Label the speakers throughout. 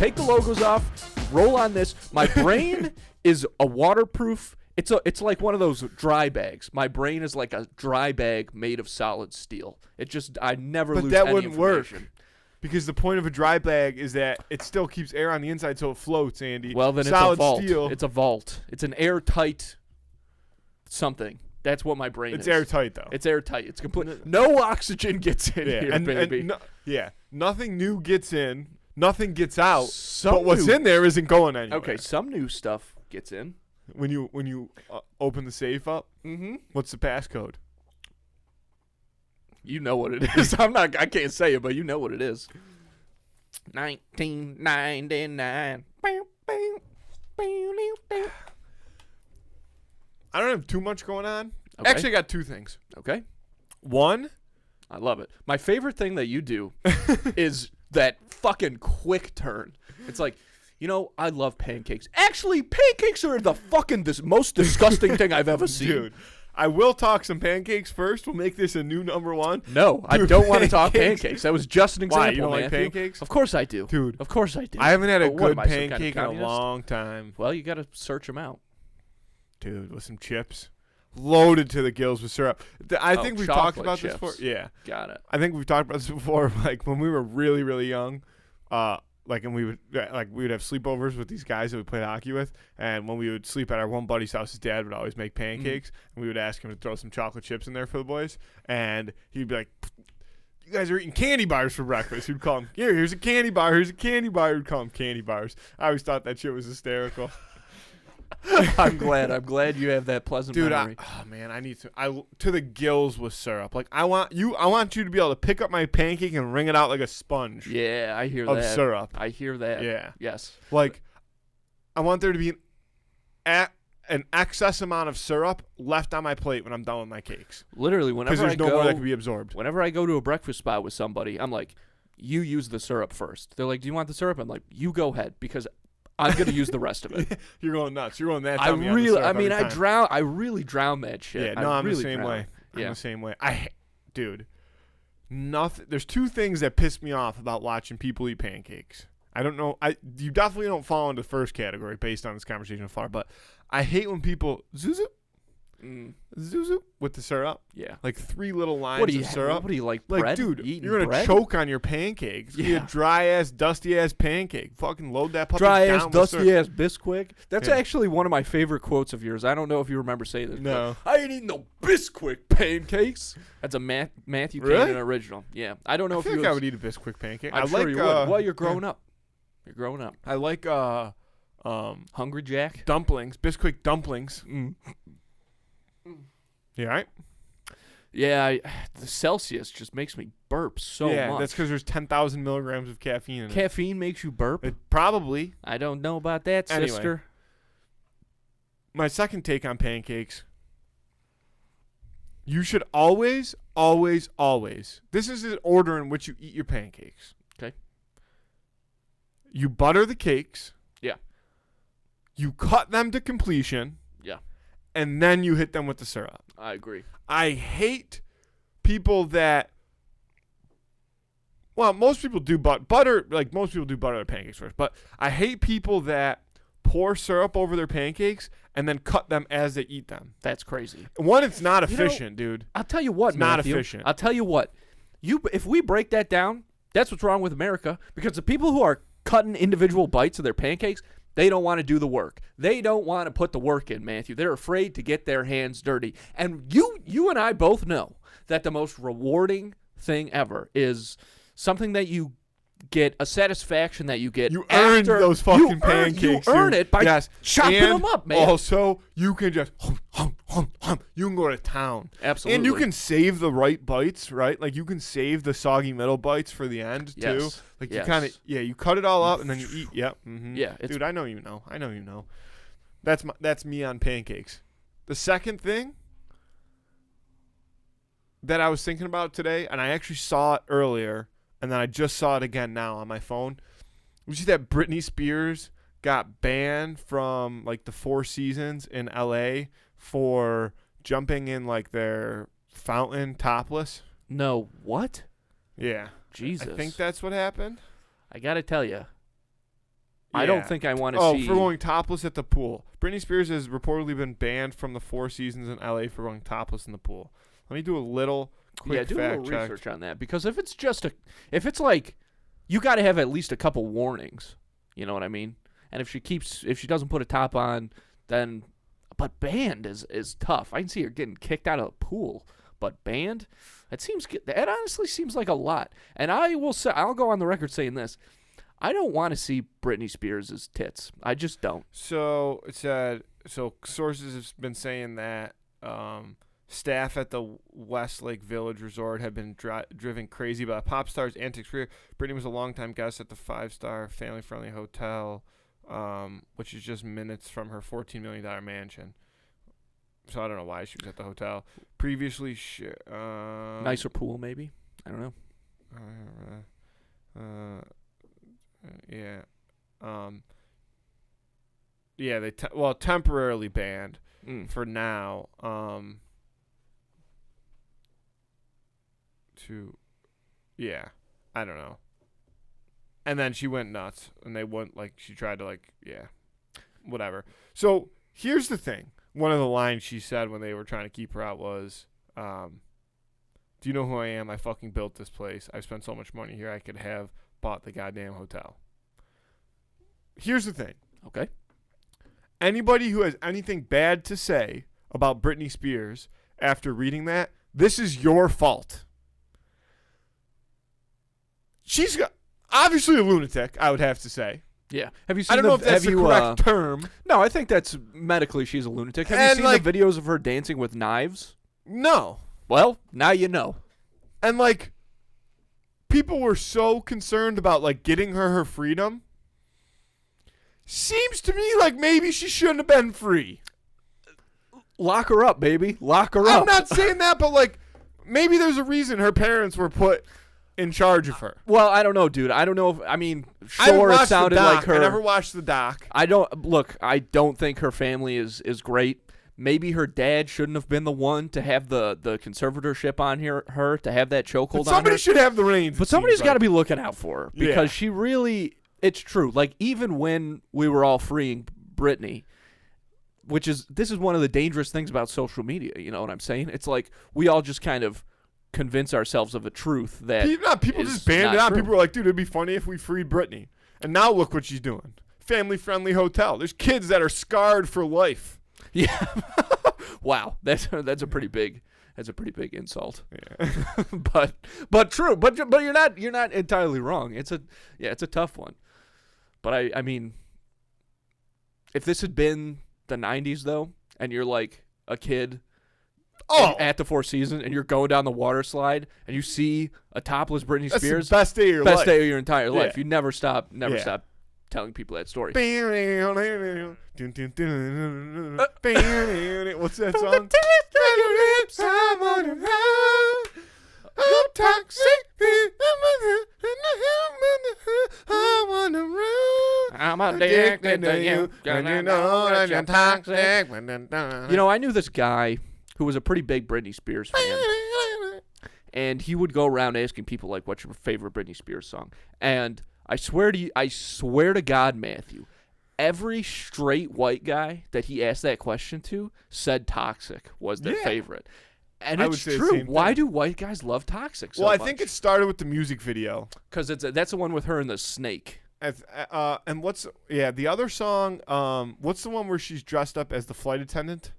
Speaker 1: Take the logos off. Roll on this. My brain is a waterproof. It's like one of those dry bags. My brain is like a dry bag made of solid steel. I never lose any information.
Speaker 2: But that wouldn't work. Because the point of a dry bag is that it still keeps air on the inside so it floats, Andy.
Speaker 1: Well, then
Speaker 2: solid
Speaker 1: it's a vault.
Speaker 2: Steel.
Speaker 1: It's a vault. It's an airtight something. That's what my brain is.
Speaker 2: It's airtight, though.
Speaker 1: It's airtight. It's complete. No oxygen gets in here, baby.
Speaker 2: Nothing new gets in. Nothing gets out. But what's in there isn't going anywhere.
Speaker 1: Okay, some new stuff gets in.
Speaker 2: When you open the safe up, what's the passcode?
Speaker 1: You know what it is. I can't say it, but you know what it is. 1999.
Speaker 2: I don't have too much going on.
Speaker 1: Okay.
Speaker 2: Actually, I got two things.
Speaker 1: Okay.
Speaker 2: One,
Speaker 1: I love it. My favorite thing that you do is that fucking quick turn. It's like, I love pancakes. Actually, pancakes are the most disgusting thing I've ever seen.
Speaker 2: Dude, I will talk some pancakes first. We'll make this a new number one.
Speaker 1: No, dude, I don't want to talk pancakes. That was just an example.
Speaker 2: Why, you don't
Speaker 1: Matthew.
Speaker 2: like pancakes?
Speaker 1: Of course I do.
Speaker 2: Dude.
Speaker 1: Of course I do.
Speaker 2: I haven't had a good
Speaker 1: kind of
Speaker 2: pancake in a
Speaker 1: communist?
Speaker 2: long time.
Speaker 1: Well, you got to search them out.
Speaker 2: Dude, with some chips. Loaded to the gills with syrup. I think we've talked about
Speaker 1: chips.
Speaker 2: this before. Yeah.
Speaker 1: Got it.
Speaker 2: I think we've talked about this before. Like when we were really, really young, and we would have sleepovers with these guys that we played hockey with, and when we would sleep at our one buddy's house, his dad would always make pancakes, and we would ask him to throw some chocolate chips in there for the boys, and he'd be like, "You guys are eating candy bars for breakfast." He'd call them, "Here's a candy bar. Here's a candy bar." He'd call them candy bars. I always thought that shit was hysterical.
Speaker 1: I'm glad you have that pleasant memory.
Speaker 2: I need to the gills with syrup. Like I want you to be able to pick up my pancake and wring it out like a sponge.
Speaker 1: Yeah, I hear
Speaker 2: of
Speaker 1: that.
Speaker 2: Syrup.
Speaker 1: I hear that.
Speaker 2: Yeah.
Speaker 1: Yes.
Speaker 2: Like I want there to be an excess amount of syrup left on my plate when I'm done with my cakes.
Speaker 1: Literally,
Speaker 2: because there's no more that can be absorbed.
Speaker 1: Whenever I go to a breakfast spot with somebody, I'm like, "You use the syrup first." They're like, "Do you want the syrup?" I'm like, "You go ahead," because I'm gonna use the rest of it.
Speaker 2: You're going nuts. You're going that.
Speaker 1: I really drown that shit.
Speaker 2: Yeah, no, I'm
Speaker 1: really
Speaker 2: the same way.
Speaker 1: Yeah.
Speaker 2: I'm the same way. Dude, nothing. There's two things that piss me off about watching people eat pancakes. I don't know. You definitely don't fall into the first category based on this conversation so far, but I hate when people zuzu with the syrup.
Speaker 1: Yeah,
Speaker 2: like 3 little lines of syrup.
Speaker 1: What do you like?
Speaker 2: Like,
Speaker 1: bread?
Speaker 2: dude,
Speaker 1: you're
Speaker 2: gonna choke on your pancakes. Yeah, a dry ass, dusty ass pancake. Fucking load that puppy
Speaker 1: dry
Speaker 2: down
Speaker 1: ass,
Speaker 2: with
Speaker 1: dusty
Speaker 2: syrup.
Speaker 1: ass Bisquick. That's actually one of my favorite quotes of yours. I don't know if you remember saying this.
Speaker 2: No,
Speaker 1: I ain't eating no Bisquick pancakes. That's a Matthew Cannon original. Yeah, I don't know if
Speaker 2: I would eat a Bisquick pancake.
Speaker 1: I'm sure you would. Well, you're growing up. You're growing up.
Speaker 2: I like
Speaker 1: Hungry Jack
Speaker 2: dumplings, Bisquick dumplings. Yeah, right.
Speaker 1: Yeah, the Celsius just makes me burp so much.
Speaker 2: Yeah, that's because there's 10,000 milligrams of caffeine in it.
Speaker 1: Caffeine makes you burp?
Speaker 2: Probably.
Speaker 1: I don't know about that, sister.
Speaker 2: Anyway, my second take on pancakes. You should always, always, always. This is the order in which you eat your pancakes.
Speaker 1: Okay.
Speaker 2: You butter the cakes.
Speaker 1: Yeah.
Speaker 2: You cut them to completion.
Speaker 1: Yeah.
Speaker 2: And then you hit them with the syrup.
Speaker 1: I agree.
Speaker 2: I hate people that. Well, most people do butter. Like most people do butter their pancakes first, but I hate people that pour syrup over their pancakes and then cut them as they eat them.
Speaker 1: That's crazy.
Speaker 2: One, it's not efficient, dude.
Speaker 1: I'll tell you what,
Speaker 2: it's not
Speaker 1: Matthew,
Speaker 2: efficient.
Speaker 1: I'll tell you what. If we break that down, that's what's wrong with America. Because the people who are cutting individual bites of their pancakes, they don't want to do the work. They don't want to put the work in, Matthew. They're afraid to get their hands dirty. And you and I both know that the most rewarding thing ever is something that you get, a satisfaction that you get.
Speaker 2: You earned those fucking pancakes.
Speaker 1: You earn it by chopping them up, man.
Speaker 2: Also, you can just you can go to town.
Speaker 1: Absolutely.
Speaker 2: And you can save the right bites, right? Like you can save the soggy middle bites for the end too. Like you kind of you cut it all up and then you eat. Yep. Mm-hmm.
Speaker 1: Yeah.
Speaker 2: Dude, I know you know. I know you know. That's me on pancakes. The second thing that I was thinking about today, and I actually saw it earlier, and then I just saw it again now on my phone. You see that Britney Spears got banned from like the Four Seasons in LA for jumping in like their fountain topless?
Speaker 1: I don't think I want to see.
Speaker 2: For going topless at the pool. Britney Spears has reportedly been banned from the Four Seasons in L.A. for going topless in the pool. Let me do a little quick
Speaker 1: do a
Speaker 2: fact
Speaker 1: little
Speaker 2: check.
Speaker 1: research on that, because if it's like, you got to have at least a couple warnings. You know what I mean? And if she doesn't put a top on, then, but banned is tough. I can see her getting kicked out of the pool, but banned, that honestly seems like a lot. And I will say, I'll go on the record saying this. I don't want to see Britney Spears' tits. I just don't.
Speaker 2: So it said, sources have been saying that staff at the Westlake Village Resort have been driven crazy by a pop star's antics career. Britney was a longtime guest at the 5-star family-friendly hotel, which is just minutes from her $14 million mansion. So I don't know why she was at the hotel. Previously,
Speaker 1: nicer pool, maybe? I don't know.
Speaker 2: Yeah. Yeah, they temporarily banned for now. I don't know. And then she went nuts, and they went she tried to whatever. So here's the thing. One of the lines she said when they were trying to keep her out was, "Do you know who I am? I fucking built this place. I've spent so much money here. I could have bought the goddamn hotel." Here's the thing.
Speaker 1: Okay.
Speaker 2: Anybody who has anything bad to say about Britney Spears after reading that, this is your fault. She's obviously a lunatic, I would have to say.
Speaker 1: Yeah. Have you seen
Speaker 2: I don't know if that's the correct term.
Speaker 1: No, I think that's medically she's a lunatic. Have you seen the videos of her dancing with knives?
Speaker 2: No.
Speaker 1: Well, now you know.
Speaker 2: And people were so concerned about getting her freedom. Seems to me like maybe she shouldn't have been free.
Speaker 1: Lock her up, baby. Lock her up.
Speaker 2: I'm not saying that, but maybe there's a reason her parents were put in charge of her.
Speaker 1: Well, I don't know, dude. I don't know if sure it sounded like her.
Speaker 2: I never watched the doc.
Speaker 1: I don't think her family is great. Maybe her dad shouldn't have been the one to have the conservatorship on her to have that chokehold on her.
Speaker 2: Somebody should have the reins.
Speaker 1: But somebody's got to be looking out for her, because she really, it's true. Even when we were all freeing Britney, this is one of the dangerous things about social media, you know what I'm saying? It's we all just kind of convince ourselves of a truth that
Speaker 2: people just banned it out. People were like, dude, it'd be funny if we freed Britney. And now look what she's doing. Family-friendly hotel. There's kids that are scarred for life.
Speaker 1: Yeah. Wow. That's a pretty big insult.
Speaker 2: Yeah.
Speaker 1: but true. But you're not entirely wrong. It's a tough one. But I mean, if this had been the 90s though, and you're a kid at the Four Seasons, and you're going down the water slide, and you see a topless Britney Spears,
Speaker 2: that's the best day of your life.
Speaker 1: Best day of your entire life.
Speaker 2: Yeah.
Speaker 1: You never stop telling people that story.
Speaker 2: What's that song?
Speaker 1: I'm addicted to you. You know that you're toxic. I knew this guy who was a pretty big Britney Spears fan. And he would go around asking people, what's your favorite Britney Spears song? And I swear to God, Matthew, every straight white guy that he asked that question to said Toxic was their favorite. And it's true. Why do white guys love Toxic so much?
Speaker 2: I think it started with the music video.
Speaker 1: Because that's the one with her and the snake.
Speaker 2: And what's the other song? What's the one where she's dressed up as the flight attendant?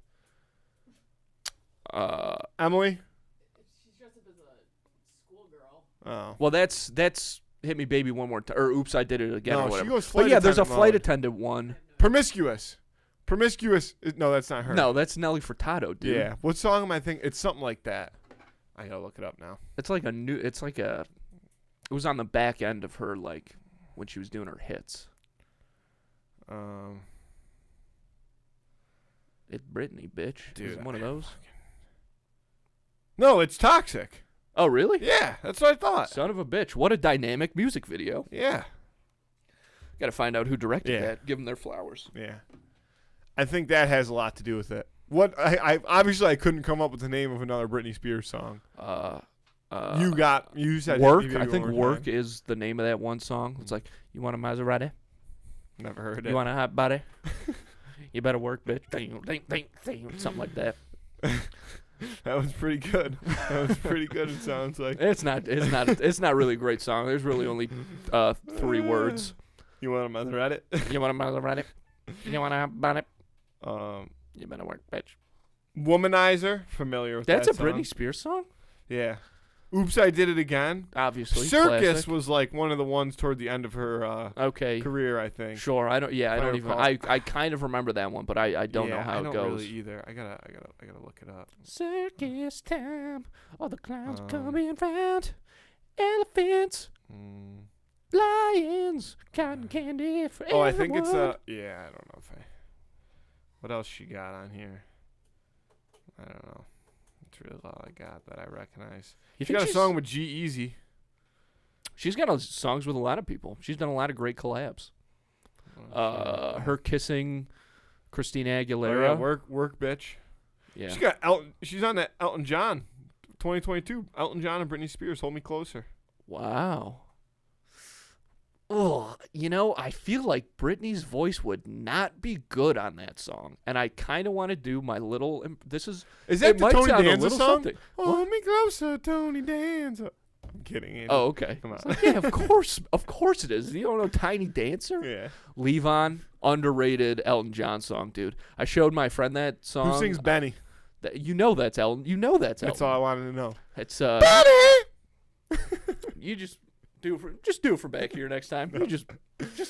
Speaker 2: Emily?
Speaker 3: She's dressed up as a schoolgirl.
Speaker 2: Oh.
Speaker 1: Well, that's Hit Me Baby One More Time, or Oops, I Did It Again, or whatever.
Speaker 2: She goes flight
Speaker 1: but there's a
Speaker 2: attendant
Speaker 1: flight
Speaker 2: mode.
Speaker 1: attendant one.
Speaker 2: Promiscuous. No, that's not her.
Speaker 1: No, that's Nelly Furtado, dude.
Speaker 2: Yeah. What song am I thinking? It's something like that. I gotta look it up now.
Speaker 1: It was on the back end of her, when she was doing her hits. It's Britney, bitch.
Speaker 2: Dude,
Speaker 1: Is it one of those?
Speaker 2: No, it's Toxic.
Speaker 1: Oh, really?
Speaker 2: Yeah, that's what I thought.
Speaker 1: Son of a bitch. What a dynamic music video.
Speaker 2: Yeah.
Speaker 1: Got to find out who directed that. Give them their flowers.
Speaker 2: Yeah. I think that has a lot to do with it. I obviously I couldn't come up with the name of another Britney Spears song. You said
Speaker 1: Work.
Speaker 2: Maybe
Speaker 1: I think
Speaker 2: one
Speaker 1: Work
Speaker 2: time.
Speaker 1: is the name of that one song. It's you want a Maserati?
Speaker 2: Never heard it.
Speaker 1: You want a hot body? You better work, bitch. Something like that.
Speaker 2: That was pretty good. It sounds like.
Speaker 1: It's not really a great song. There's really only 3 words.
Speaker 2: You want them on the Reddit?
Speaker 1: You want to Reddit? You want a hot body?
Speaker 2: Um,
Speaker 1: You better work, bitch.
Speaker 2: Womanizer, familiar with
Speaker 1: That's
Speaker 2: that
Speaker 1: a
Speaker 2: song?
Speaker 1: Britney Spears song?
Speaker 2: Yeah. Oops, I Did It Again.
Speaker 1: Obviously.
Speaker 2: Circus
Speaker 1: classic.
Speaker 2: was like one of the ones toward the end of her
Speaker 1: Okay.
Speaker 2: career, I think.
Speaker 1: Sure. I don't even.
Speaker 2: recall.
Speaker 1: I kind of remember that one, but I don't know how
Speaker 2: I
Speaker 1: it
Speaker 2: don't
Speaker 1: goes.
Speaker 2: really either. I gotta look it up.
Speaker 1: Circus time. All the clowns coming round. Elephants. Lions. Cotton candy for
Speaker 2: Oh, I think it's
Speaker 1: everyone.
Speaker 2: yeah, I don't know if I. What else she got on here? I don't know. That's really all I got that I recognize.
Speaker 1: You
Speaker 2: She
Speaker 1: think
Speaker 2: got a
Speaker 1: she's-
Speaker 2: song with G-Eazy.
Speaker 1: She's got songs with a lot of people. She's done a lot of great collabs. Her kissing Christina Aguilera.
Speaker 2: Oh, yeah, work, bitch.
Speaker 1: Yeah.
Speaker 2: She got Elton. She's on that Elton John, 2022. Elton John and Britney Spears, Hold Me Closer.
Speaker 1: Wow. Oh, I feel like Britney's voice would not be good on that song, and I kind of want to do my little. This is
Speaker 2: Is
Speaker 1: it
Speaker 2: that the
Speaker 1: might
Speaker 2: Tony
Speaker 1: sound a
Speaker 2: Danza
Speaker 1: little
Speaker 2: song?
Speaker 1: something.
Speaker 2: Hold me closer, Tony Danza. I'm kidding, Andy.
Speaker 1: Oh, okay.
Speaker 2: Come on.
Speaker 1: It's like, yeah, of course it is. You don't know Tiny Dancer?
Speaker 2: Yeah.
Speaker 1: Leave On, underrated Elton John song, dude. I showed my friend that song.
Speaker 2: Who sings Benny?
Speaker 1: You know that's Elton. You know that's Elton.
Speaker 2: That's all I wanted to know.
Speaker 1: It's
Speaker 2: Benny.
Speaker 1: you just do it for back here next time. You just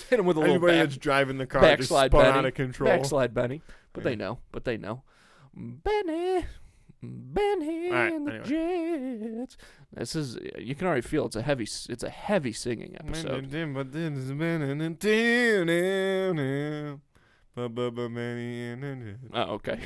Speaker 1: hit him with a little
Speaker 2: Anybody
Speaker 1: back,
Speaker 2: that's driving the car just spun
Speaker 1: backslide Benny.
Speaker 2: out of control.
Speaker 1: Backslide Benny. But
Speaker 2: Yeah.
Speaker 1: they know. Benny
Speaker 2: All right,
Speaker 1: and the Jets. This is, you can already feel it's a heavy singing episode. Oh, okay.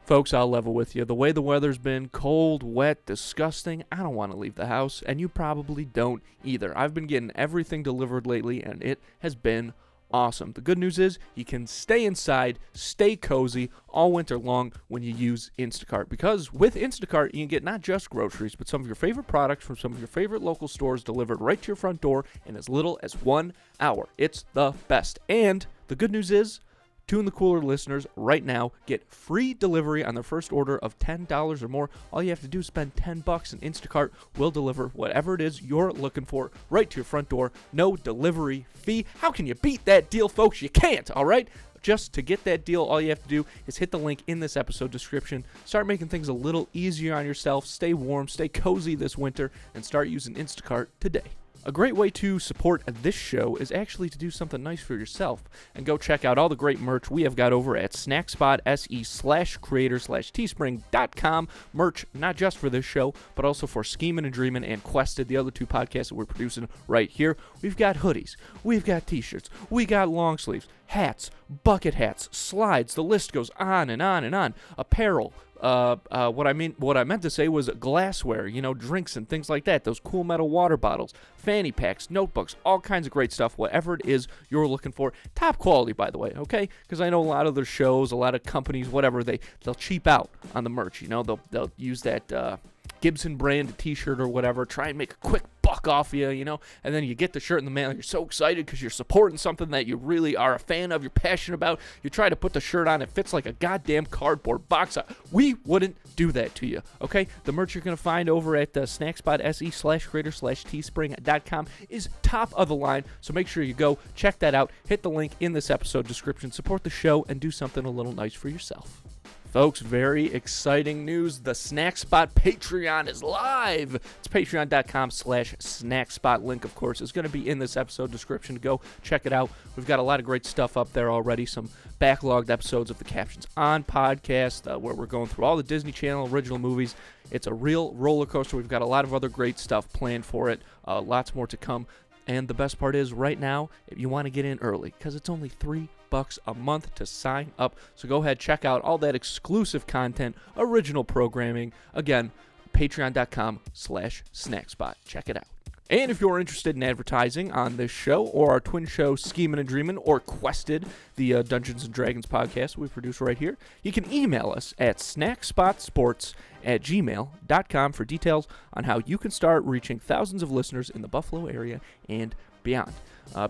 Speaker 1: Folks, I'll level with you. The way the weather's been, cold, wet, disgusting, I don't want to leave the house, and you probably don't either. I've been getting everything delivered lately, and it has been awesome. The good news is you can stay inside, stay cozy all winter long when you use Instacart, because with Instacart you can get not just groceries, but some of your favorite products from some of your favorite local stores delivered right to your front door in as little as 1 hour. It's the best. And the good news is, Tune the Cooler listeners right now get free delivery on their first order of $10 or more. All you have to do is spend $10 and Instacart will deliver whatever it is you're looking for right to your front door. No delivery fee. How can you beat that deal, folks? You can't, all right? Just to get that deal, all you have to do is hit the link in this episode description. Start making things a little easier on yourself. Stay warm, stay cozy this winter, and start using Instacart today. A great way to support this show is actually to do something nice for yourself and go check out all the great merch we have got over at snackspot.se/creator/teespring.com. Merch not just for this show, but also for Schemin' and Dreamin' and Quested, the other 2 podcasts that we're producing right here. We've got hoodies, we've got t-shirts, we got long sleeves, hats, bucket hats, slides, the list goes on and on and on. Apparel. What I meant to say was glassware, drinks and things like that. Those cool metal water bottles, fanny packs, notebooks, all kinds of great stuff. Whatever it is you're looking for, top quality, by the way, okay? Because I know a lot of their shows, a lot of companies, whatever, they'll cheap out on the merch. They'll use that Gibson brand t-shirt or whatever, try and make a quick buck off you, and then you get the shirt in the mail. You're so excited because you're supporting something that you really are a fan of, you're passionate about. You try to put the shirt on, it fits like a goddamn cardboard box. We wouldn't do that to you, okay? The merch you're going to find over at snackspot.se/creator/teespring.com is top of the line, so make sure you go check that out. Hit the link in this episode description, support the show, and do something a little nice for yourself. Folks, very exciting news. The Snack Spot Patreon is live. It's patreon.com/snackspot. Link, of course, is going to be in this episode description. Go check it out. We've got a lot of great stuff up there already. Some backlogged episodes of the Captions On podcast where we're going through all the Disney Channel original movies. It's a real roller coaster. We've got a lot of other great stuff planned for it. Lots more to come. And the best part is right now, if you want to get in early, because it's only $3 a month to sign up. So go ahead, check out all that exclusive content, original programming. Again, patreon.com/snackspot. Check it out. And if you're interested in advertising on this show or our twin show Schemin' and Dreamin' or Quested, the Dungeons & Dragons podcast we produce right here, you can email us at snackspotsports@gmail.com for details on how you can start reaching thousands of listeners in the Buffalo area and beyond.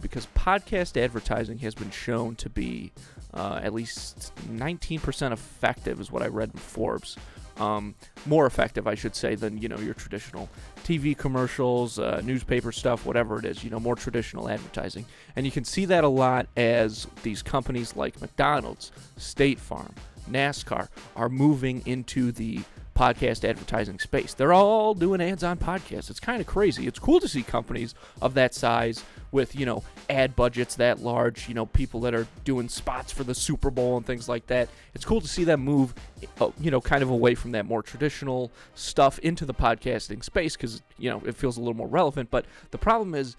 Speaker 1: Because podcast advertising has been shown to be at least 19% effective, is what I read in Forbes. More effective, I should say, than your traditional TV commercials, newspaper stuff, whatever it is. More traditional advertising, and you can see that a lot as these companies like McDonald's, State Farm, NASCAR are moving into the podcast advertising space. They're all doing ads on podcasts. It's kind of crazy. It's cool to see companies of that size with, ad budgets that large, people that are doing spots for the Super Bowl and things like that. It's cool to see them move, kind of away from that more traditional stuff into the podcasting space because, it feels a little more relevant. But the problem is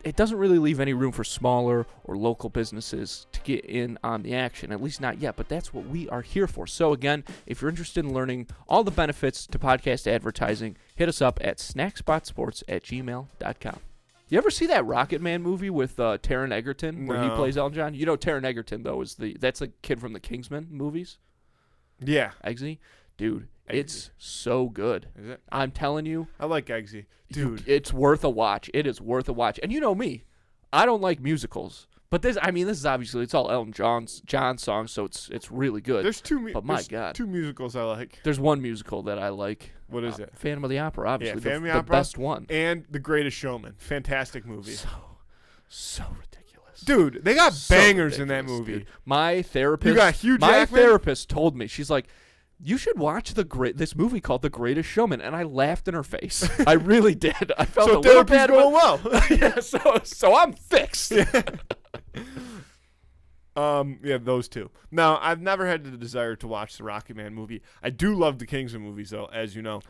Speaker 1: it doesn't really leave any room for smaller or local businesses to get in on the action, at least not yet, but that's what we are here for. So again, if you're interested in learning all the benefits to podcast advertising, hit us up at snackspotsports@gmail.com. You ever see that Rocket Man movie with Taron Egerton where he plays Elton John? Taron Egerton, though, that's the kid from the Kingsman movies.
Speaker 2: Yeah.
Speaker 1: Eggsy? Dude, it's so good.
Speaker 2: Is it?
Speaker 1: I'm telling you.
Speaker 2: I like Eggsy. Dude.
Speaker 1: It's worth a watch. It is worth a watch. And you know me. I don't like musicals. But this is obviously, it's all Elton John songs, so it's really good.
Speaker 2: There's two
Speaker 1: God.
Speaker 2: two musicals I like.
Speaker 1: There's one musical that I like.
Speaker 2: What is it?
Speaker 1: Phantom of the Opera, obviously.
Speaker 2: Yeah, Phantom of the
Speaker 1: the
Speaker 2: Opera.
Speaker 1: best one.
Speaker 2: And The Greatest Showman. Fantastic movie.
Speaker 1: So ridiculous.
Speaker 2: Dude, they got bangers in that movie.
Speaker 1: Dude. My therapist.
Speaker 2: You got Hugh Jackman?
Speaker 1: My therapist told me, she's like, you should watch this movie called The Greatest Showman, and I laughed in her face. I really did. I felt a little bad.
Speaker 2: Going well.
Speaker 1: Yeah, so I'm fixed.
Speaker 2: Yeah, those two. Now, I've never had the desire to watch the Rocket Man movie. I do love the Kingsman movies, though, as you know.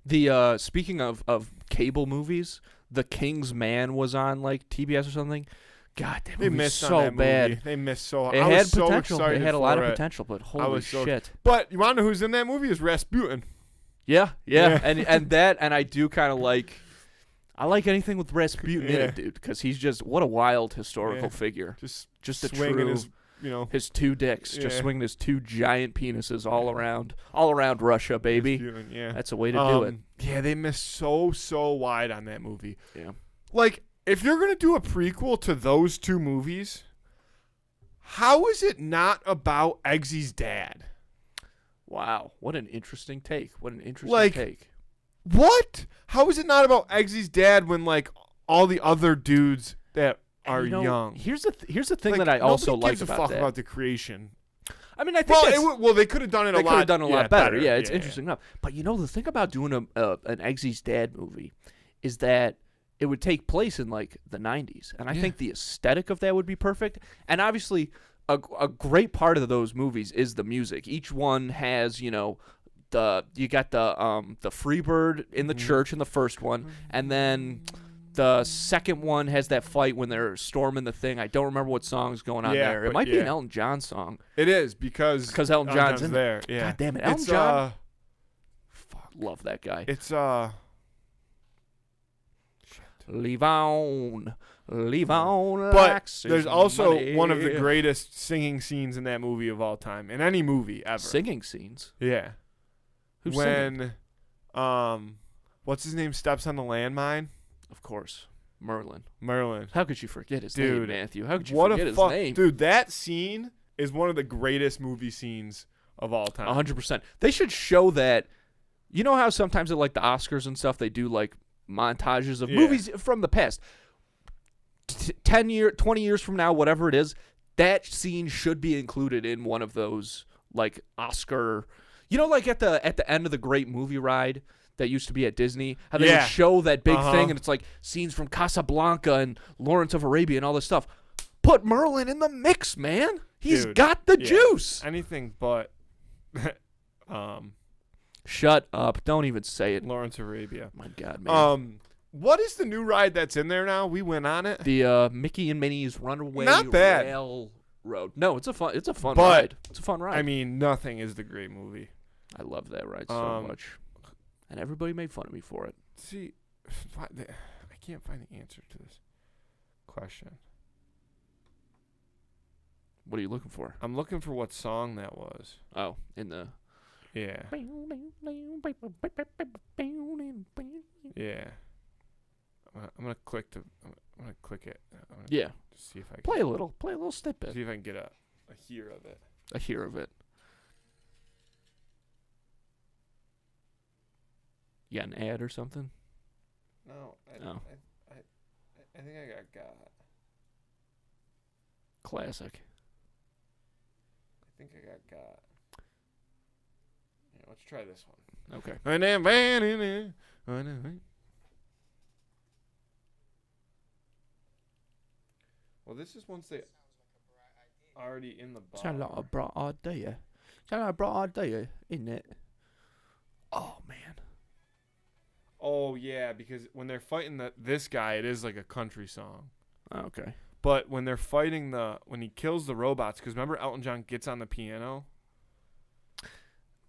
Speaker 1: The speaking of cable movies, The King's Man was on like TBS or something. God, that movie was so bad.
Speaker 2: They missed so hard.
Speaker 1: It
Speaker 2: I
Speaker 1: had
Speaker 2: was so
Speaker 1: potential.
Speaker 2: excited
Speaker 1: It had a lot of
Speaker 2: for it.
Speaker 1: potential, but holy shit.
Speaker 2: But you want to know who's in that movie? Is Rasputin.
Speaker 1: Yeah. And I do kind of like. I like anything with Rasputin in it, dude, because he's just what a wild historical figure. Just a
Speaker 2: swinging
Speaker 1: true, his two dicks, just swinging his two giant penises all around Russia, baby.
Speaker 2: Yeah,
Speaker 1: that's a way to do it.
Speaker 2: Yeah, they missed so wide on that movie.
Speaker 1: Yeah,
Speaker 2: like if you're gonna do a prequel to those two movies, how is it not about Eggsy's dad?
Speaker 1: Wow, what an interesting take. What an interesting take.
Speaker 2: What? How is it not about Eggsy's dad when like all the other dudes that are young?
Speaker 1: Here's the thing that I also like about that.
Speaker 2: About the creation.
Speaker 1: I mean, I think
Speaker 2: they could have done it a lot.
Speaker 1: They could have done a lot better. Yeah, it's
Speaker 2: yeah,
Speaker 1: interesting enough. But the thing about doing an Eggsy's dad movie is that it would take place in like the 90s, and I think the aesthetic of that would be perfect. And obviously, a great part of those movies is the music. Each one has you got the Freebird in the church in the first one, and then the second one has that fight when they're storming the thing. I don't remember what song's going on there. It might be an Elton John song.
Speaker 2: It is because
Speaker 1: Elton John's in
Speaker 2: there. Yeah.
Speaker 1: God damn it, Elton John. Fuck, love that guy.
Speaker 2: It's
Speaker 1: Leave on.
Speaker 2: But there's also one of the greatest singing scenes in that movie of all time, in any movie ever.
Speaker 1: Singing scenes.
Speaker 2: Yeah.
Speaker 1: Who's
Speaker 2: when
Speaker 1: singing?
Speaker 2: What's his name steps on the landmine?
Speaker 1: Of course, Merlin.
Speaker 2: How
Speaker 1: could you forget his name, Matthew? How could you
Speaker 2: forget
Speaker 1: his name?
Speaker 2: Dude, that scene is one of the greatest movie scenes of all time.
Speaker 1: 100%. They should show that. You know how sometimes at like the Oscars and stuff, they do like montages of movies from the past. 20 years from now, whatever it is, that scene should be included in one of those like Oscar. Like at the end of the Great Movie Ride that used to be at Disney, how they would show that big thing, and it's like scenes from Casablanca and Lawrence of Arabia and all this stuff. Put Merlin in the mix, man. He's got the juice.
Speaker 2: Anything but.
Speaker 1: Shut up! Don't even say it.
Speaker 2: Lawrence of Arabia.
Speaker 1: My God, man.
Speaker 2: What is the new ride that's in there now? We went on it.
Speaker 1: The Mickey and Minnie's Runaway
Speaker 2: Not bad.
Speaker 1: Railroad. No, it's a fun ride. It's a fun ride.
Speaker 2: I mean, nothing is the great movie.
Speaker 1: I love that ride so much. And everybody made fun of me for it.
Speaker 2: See, I can't find the answer to this question.
Speaker 1: What are you looking for?
Speaker 2: I'm looking for what song that was.
Speaker 1: Oh, in the...
Speaker 2: Yeah. Yeah. I'm gonna click to. I'm gonna click it. I'm gonna
Speaker 1: Yeah.
Speaker 2: just see if I can
Speaker 1: Play a little snippet.
Speaker 2: see if I can get a hear of it.
Speaker 1: I hear of it. You got an ad or something?
Speaker 2: No, I think I got.
Speaker 1: Classic.
Speaker 2: I think I got. Yeah, let's try this one.
Speaker 1: Okay.
Speaker 2: Well, this is once they already in the bar.
Speaker 1: Sound like a bright idea. Sound like a bright idea, isn't it? Oh man.
Speaker 2: Oh yeah, because when they're fighting this guy, it is like a country song.
Speaker 1: Okay.
Speaker 2: But when they're fighting when he kills the robots, because remember Elton John gets on the piano.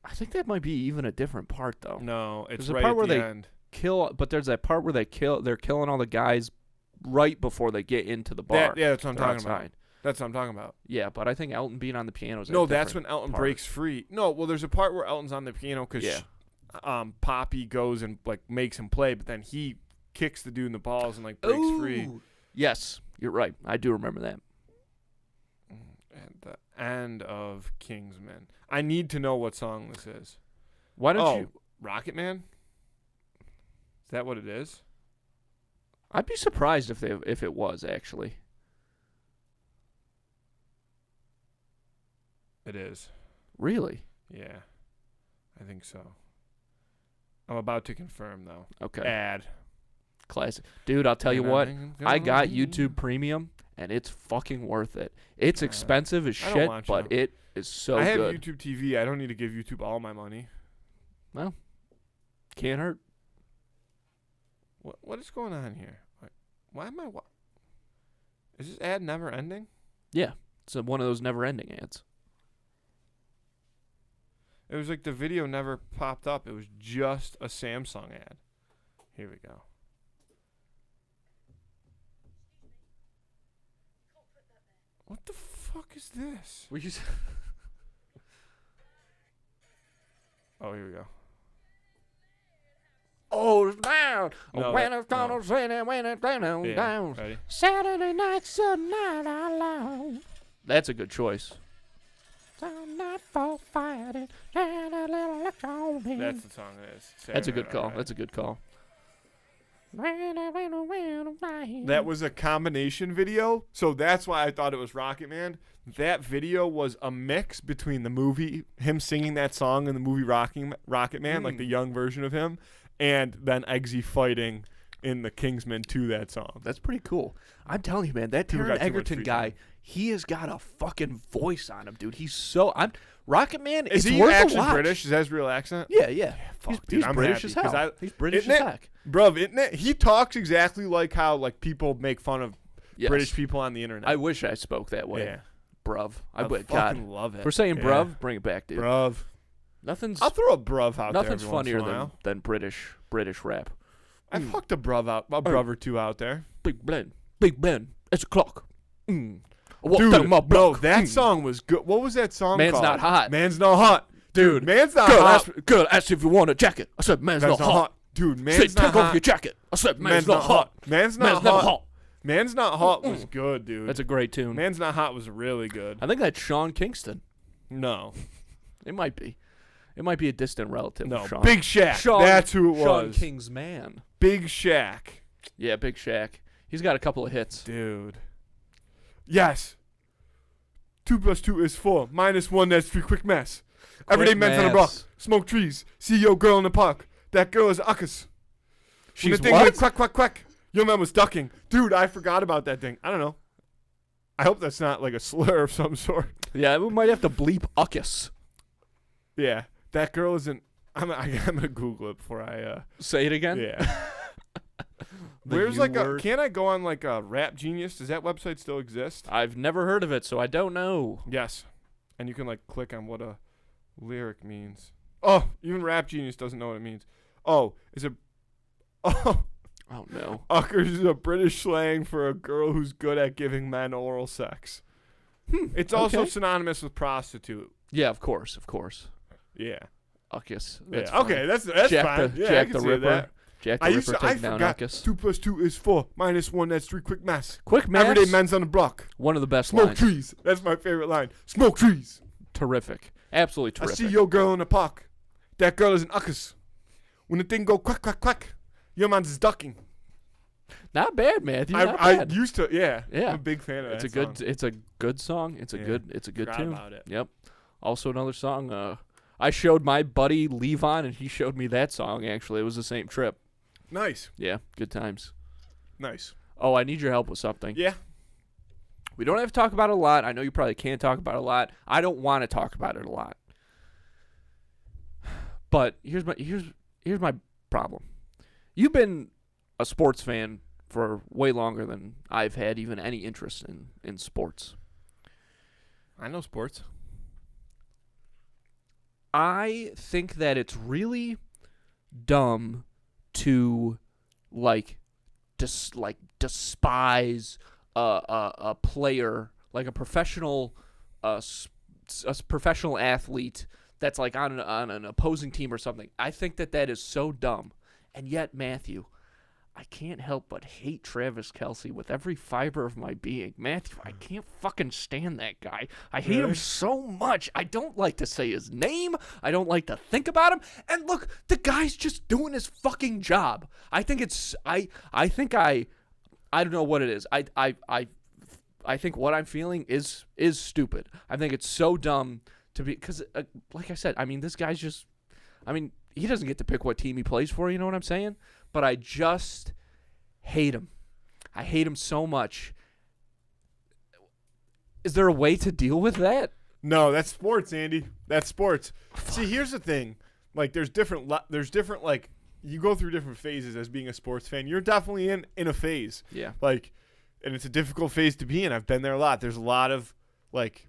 Speaker 1: I think that might be even a different part though.
Speaker 2: No, it's
Speaker 1: There's a
Speaker 2: right
Speaker 1: part
Speaker 2: at
Speaker 1: where
Speaker 2: the
Speaker 1: they
Speaker 2: end.
Speaker 1: But there's that part where they're killing all the guys right before they get into the bar.
Speaker 2: That's what I'm
Speaker 1: They're
Speaker 2: talking about.
Speaker 1: outside.
Speaker 2: That's what I'm talking about.
Speaker 1: Yeah, but I think Elton being on the piano is
Speaker 2: No, that's when Elton breaks free. No, well, there's a part where Elton's on the piano because Poppy goes and like makes him play, but then he kicks the dude in the balls and like breaks free.
Speaker 1: Yes, you're right. I do remember that.
Speaker 2: At the end of Kingsman. I need to know what song this is.
Speaker 1: Why don't you?
Speaker 2: Rocket Man? Is that what it is?
Speaker 1: I'd be surprised if it was actually.
Speaker 2: It is.
Speaker 1: Really?
Speaker 2: Yeah. I think so. I'm about to confirm though.
Speaker 1: Okay.
Speaker 2: Ad.
Speaker 1: Classic. Dude, I'll tell you what. I got YouTube Premium and it's fucking worth it. It's expensive as
Speaker 2: I don't
Speaker 1: shit,
Speaker 2: want
Speaker 1: but
Speaker 2: you.
Speaker 1: it is so
Speaker 2: I have
Speaker 1: good.
Speaker 2: YouTube TV. I don't need to give YouTube all my money.
Speaker 1: Well, can't hurt.
Speaker 2: What is going on here? Why am I? Is this ad never ending?
Speaker 1: Yeah, it's one of those never-ending ads.
Speaker 2: It was like the video never popped up. It was just a Samsung ad. Here we go. What the fuck is this? Oh, here we go.
Speaker 1: Oh, it's down.
Speaker 2: No,
Speaker 1: when
Speaker 2: that-
Speaker 1: it's gonna say that, when it's down,
Speaker 2: Yeah,
Speaker 1: down.
Speaker 2: ready?
Speaker 1: Saturday night's a night alone. That's a good choice. Not for fighting.
Speaker 2: That's the song it is.
Speaker 1: That's a good call.
Speaker 2: Alright.
Speaker 1: That's a good call.
Speaker 2: That was a combination video, so that's why I thought it was Rocket Man. That video was a mix between the movie, him singing that song, and the movie Rocket Man, like the young version of him, and then Eggsy fighting in the Kingsman to that song.
Speaker 1: That's pretty cool. I'm telling you, man, that
Speaker 2: People
Speaker 1: Taron
Speaker 2: got too much
Speaker 1: Egerton
Speaker 2: free
Speaker 1: guy,
Speaker 2: time.
Speaker 1: he has got a fucking voice on him, dude. He's so Rocket Man.
Speaker 2: Is
Speaker 1: it's
Speaker 2: he
Speaker 1: worth a
Speaker 2: actually
Speaker 1: watch.
Speaker 2: British? Is that his real accent?
Speaker 1: Yeah, yeah.
Speaker 2: Fuck,
Speaker 1: He's
Speaker 2: dude, I'm
Speaker 1: British
Speaker 2: happy,
Speaker 1: as
Speaker 2: 'cause
Speaker 1: hell. He's British
Speaker 2: isn't
Speaker 1: as
Speaker 2: it-
Speaker 1: heck.
Speaker 2: Bruv, isn't it? He talks exactly like how like people make fun of
Speaker 1: Yes.
Speaker 2: British people on the internet.
Speaker 1: I wish I spoke that way.
Speaker 2: Yeah.
Speaker 1: Bruv. I
Speaker 2: I
Speaker 1: would.
Speaker 2: fucking
Speaker 1: God.
Speaker 2: love it.
Speaker 1: We're saying
Speaker 2: Yeah.
Speaker 1: bruv. Bring it back, dude.
Speaker 2: Bruv.
Speaker 1: Nothing's
Speaker 2: I'll throw a bruv out there.
Speaker 1: nothing's
Speaker 2: every once in
Speaker 1: funnier
Speaker 2: a while.
Speaker 1: than British rap.
Speaker 2: I fucked a bruv or two out there.
Speaker 1: Big Ben. It's a clock. I walked
Speaker 2: Dude,
Speaker 1: down my
Speaker 2: bro,
Speaker 1: block.
Speaker 2: that song was good. What was that song
Speaker 1: Man's
Speaker 2: called?
Speaker 1: Not Hot.
Speaker 2: Man's Not Hot. Dude, Man's Not
Speaker 1: Girl
Speaker 2: Hot.
Speaker 1: girl asked if you want a jacket. I said, man's not hot.
Speaker 2: Dude,
Speaker 1: Said,
Speaker 2: Man's
Speaker 1: take
Speaker 2: Not
Speaker 1: off
Speaker 2: Hot.
Speaker 1: your jacket. I said,
Speaker 2: Man's Not Hot. Man's Not
Speaker 1: never
Speaker 2: Hot.
Speaker 1: hot.
Speaker 2: Man's Not Hot was good, dude.
Speaker 1: That's a great tune.
Speaker 2: Man's Not Hot was really good.
Speaker 1: I think that's Sean Kingston.
Speaker 2: No.
Speaker 1: It might be. It might be a distant relative.
Speaker 2: No.
Speaker 1: of Sean.
Speaker 2: Big Shaq.
Speaker 1: Sean,
Speaker 2: That's who it
Speaker 1: Sean
Speaker 2: was.
Speaker 1: King's man.
Speaker 2: Big Shaq.
Speaker 1: Yeah, Big Shaq. He's got a couple of hits.
Speaker 2: Dude. Yes. 2 + 2 is 4. -1, that's 3. Quick mess. Everyday men's on the block.
Speaker 1: maths.
Speaker 2: Smoke trees. See your girl in the park. That girl is Uckus.
Speaker 1: She's
Speaker 2: When the thing
Speaker 1: what?
Speaker 2: went quack, quack, quack. Your man was ducking. Dude, I forgot about that thing. I don't know. I hope that's not like a slur of some sort.
Speaker 1: Yeah, we might have to bleep Uckus.
Speaker 2: Yeah. That girl isn't. I'm going to Google it before I.
Speaker 1: Say it again.
Speaker 2: Yeah.
Speaker 1: The
Speaker 2: Where's
Speaker 1: U
Speaker 2: like a.
Speaker 1: word.
Speaker 2: Can I go on like a Rap Genius? Does that website still exist?
Speaker 1: I've never heard of it, so I don't know.
Speaker 2: Yes. And you can like click on what a lyric means. Oh, even Rap Genius doesn't know what it means. Oh, is it? Oh,
Speaker 1: Oh no.
Speaker 2: Uckers is a British slang for a girl who's good at giving men oral sex. It's also
Speaker 1: okay.
Speaker 2: synonymous with prostitute.
Speaker 1: Yeah, of course.
Speaker 2: Yeah.
Speaker 1: Uckus.
Speaker 2: Yeah.
Speaker 1: That's
Speaker 2: Okay,
Speaker 1: fine.
Speaker 2: that's
Speaker 1: Jack
Speaker 2: fine.
Speaker 1: the
Speaker 2: Yeah, I
Speaker 1: Jack
Speaker 2: can
Speaker 1: the
Speaker 2: see
Speaker 1: Ripper.
Speaker 2: that.
Speaker 1: Jack the
Speaker 2: I
Speaker 1: Ripper taking down
Speaker 2: forgot
Speaker 1: Uncas.
Speaker 2: 2 + 2 is 4. -1, that's 3. Quick math.
Speaker 1: Quick maths.
Speaker 2: Everyday men's on the block.
Speaker 1: One of the best
Speaker 2: Smoke
Speaker 1: lines.
Speaker 2: trees. That's my favorite line. Smoke trees.
Speaker 1: Terrific. Absolutely
Speaker 2: I
Speaker 1: terrific.
Speaker 2: see your girl in the park. That girl is an Uncas. When the thing go quack, quack, quack, your man's is ducking.
Speaker 1: Not bad, Matthew. Not
Speaker 2: I
Speaker 1: bad.
Speaker 2: used to, yeah.
Speaker 1: Yeah.
Speaker 2: I'm a big fan of
Speaker 1: It's
Speaker 2: that
Speaker 1: a good.
Speaker 2: song.
Speaker 1: It's a good song. It's a
Speaker 2: Yeah.
Speaker 1: good
Speaker 2: Forgot
Speaker 1: tune.
Speaker 2: about it.
Speaker 1: Yep. Also another song. I showed my buddy Levon, and he showed me that song. Actually, it was the same trip.
Speaker 2: Nice.
Speaker 1: Yeah, good times.
Speaker 2: Nice.
Speaker 1: Oh, I need your help with something.
Speaker 2: Yeah.
Speaker 1: We don't have to talk about it a lot. I know you probably can't talk about it a lot. I don't want to talk about it a lot. But here's my problem. You've been a sports fan for way longer than I've had even any interest in sports.
Speaker 2: I know sports.
Speaker 1: I think that it's really dumb to despise a player, like a professional professional athlete that's like on an opposing team or something. I think that is so dumb. And yet, Matthew, I can't help but hate Travis Kelce with every fiber of my being. Matthew, I can't fucking stand that guy. I hate him so much. I don't like to say his name. I don't like to think about him. And look, the guy's just doing his fucking job. I think it's I don't know what it is. I think what I'm feeling is stupid. I think it's so dumb to be, because like I said, I mean, this guy's just, I mean, he doesn't get to pick what team he plays for, you know what I'm saying? But I just hate him. I hate him so much. Is there a way to deal with that?
Speaker 2: No, that's sports, Andy. That's sports. See, here's the thing. Like, there's different, like, you go through different phases as being a sports fan. You're definitely in a phase.
Speaker 1: Yeah.
Speaker 2: Like, and it's a difficult phase to be in. I've been there a lot. There's a lot of, like,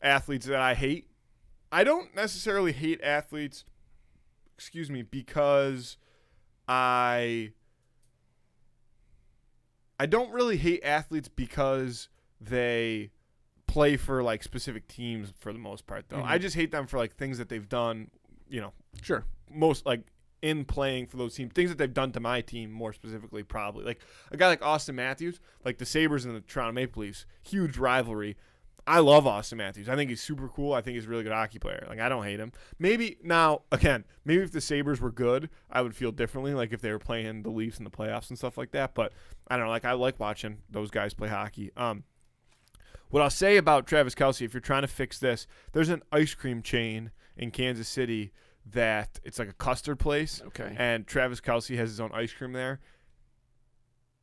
Speaker 2: athletes that I hate. I don't necessarily hate athletes, because I don't really hate athletes because they play for, like, specific teams for the most part, though.
Speaker 1: Mm-hmm.
Speaker 2: I just hate them for, like, things that they've done, you know.
Speaker 1: Sure.
Speaker 2: Most, like, in playing for those teams. Things that they've done to my team, more specifically, probably. Like, a guy like Austin Matthews, like the Sabres and the Toronto Maple Leafs, huge rivalry. I love Austin Matthews. I think he's super cool. I think he's a really good hockey player. Like, I don't hate him. Maybe if the Sabres were good, I would feel differently, like if they were playing the Leafs in the playoffs and stuff like that. But I don't know. Like, I like watching those guys play hockey. What I'll say about Travis Kelce, if you're trying to fix this, there's an ice cream chain in Kansas City that it's like a custard place.
Speaker 1: Okay.
Speaker 2: And Travis Kelce has his own ice cream there.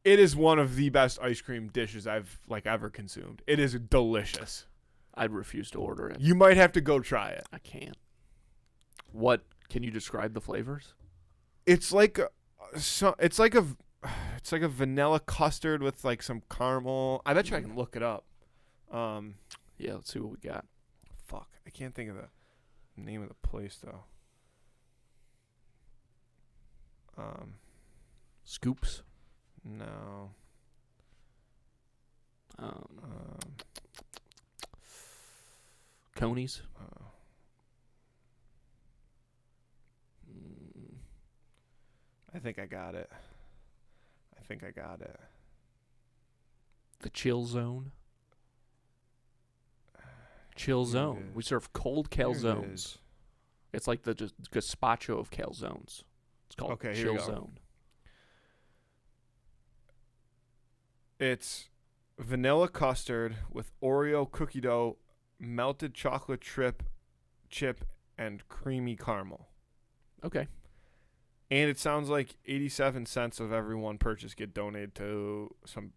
Speaker 2: It is one of the best ice cream dishes I've, like, ever consumed. It is delicious.
Speaker 1: I'd refuse to order it.
Speaker 2: You might have to go try it.
Speaker 1: I can't. What, can you describe the flavors?
Speaker 2: It's like it's like a vanilla custard with, like, some caramel. I bet you I can look it up.
Speaker 1: Yeah, let's see what we got.
Speaker 2: Fuck, I can't think of the name of the place though.
Speaker 1: Scoops.
Speaker 2: No.
Speaker 1: Conies.
Speaker 2: I think I got it.
Speaker 1: The Chill Zone. Chill Zone. We serve cold calzones. It's like the just gazpacho of calzones. It's called
Speaker 2: Okay, here
Speaker 1: Chill
Speaker 2: we go.
Speaker 1: Zone.
Speaker 2: It's vanilla custard with Oreo cookie dough, melted chocolate chip, and creamy caramel.
Speaker 1: Okay.
Speaker 2: And it sounds like 87 cents of every one purchase get donated to some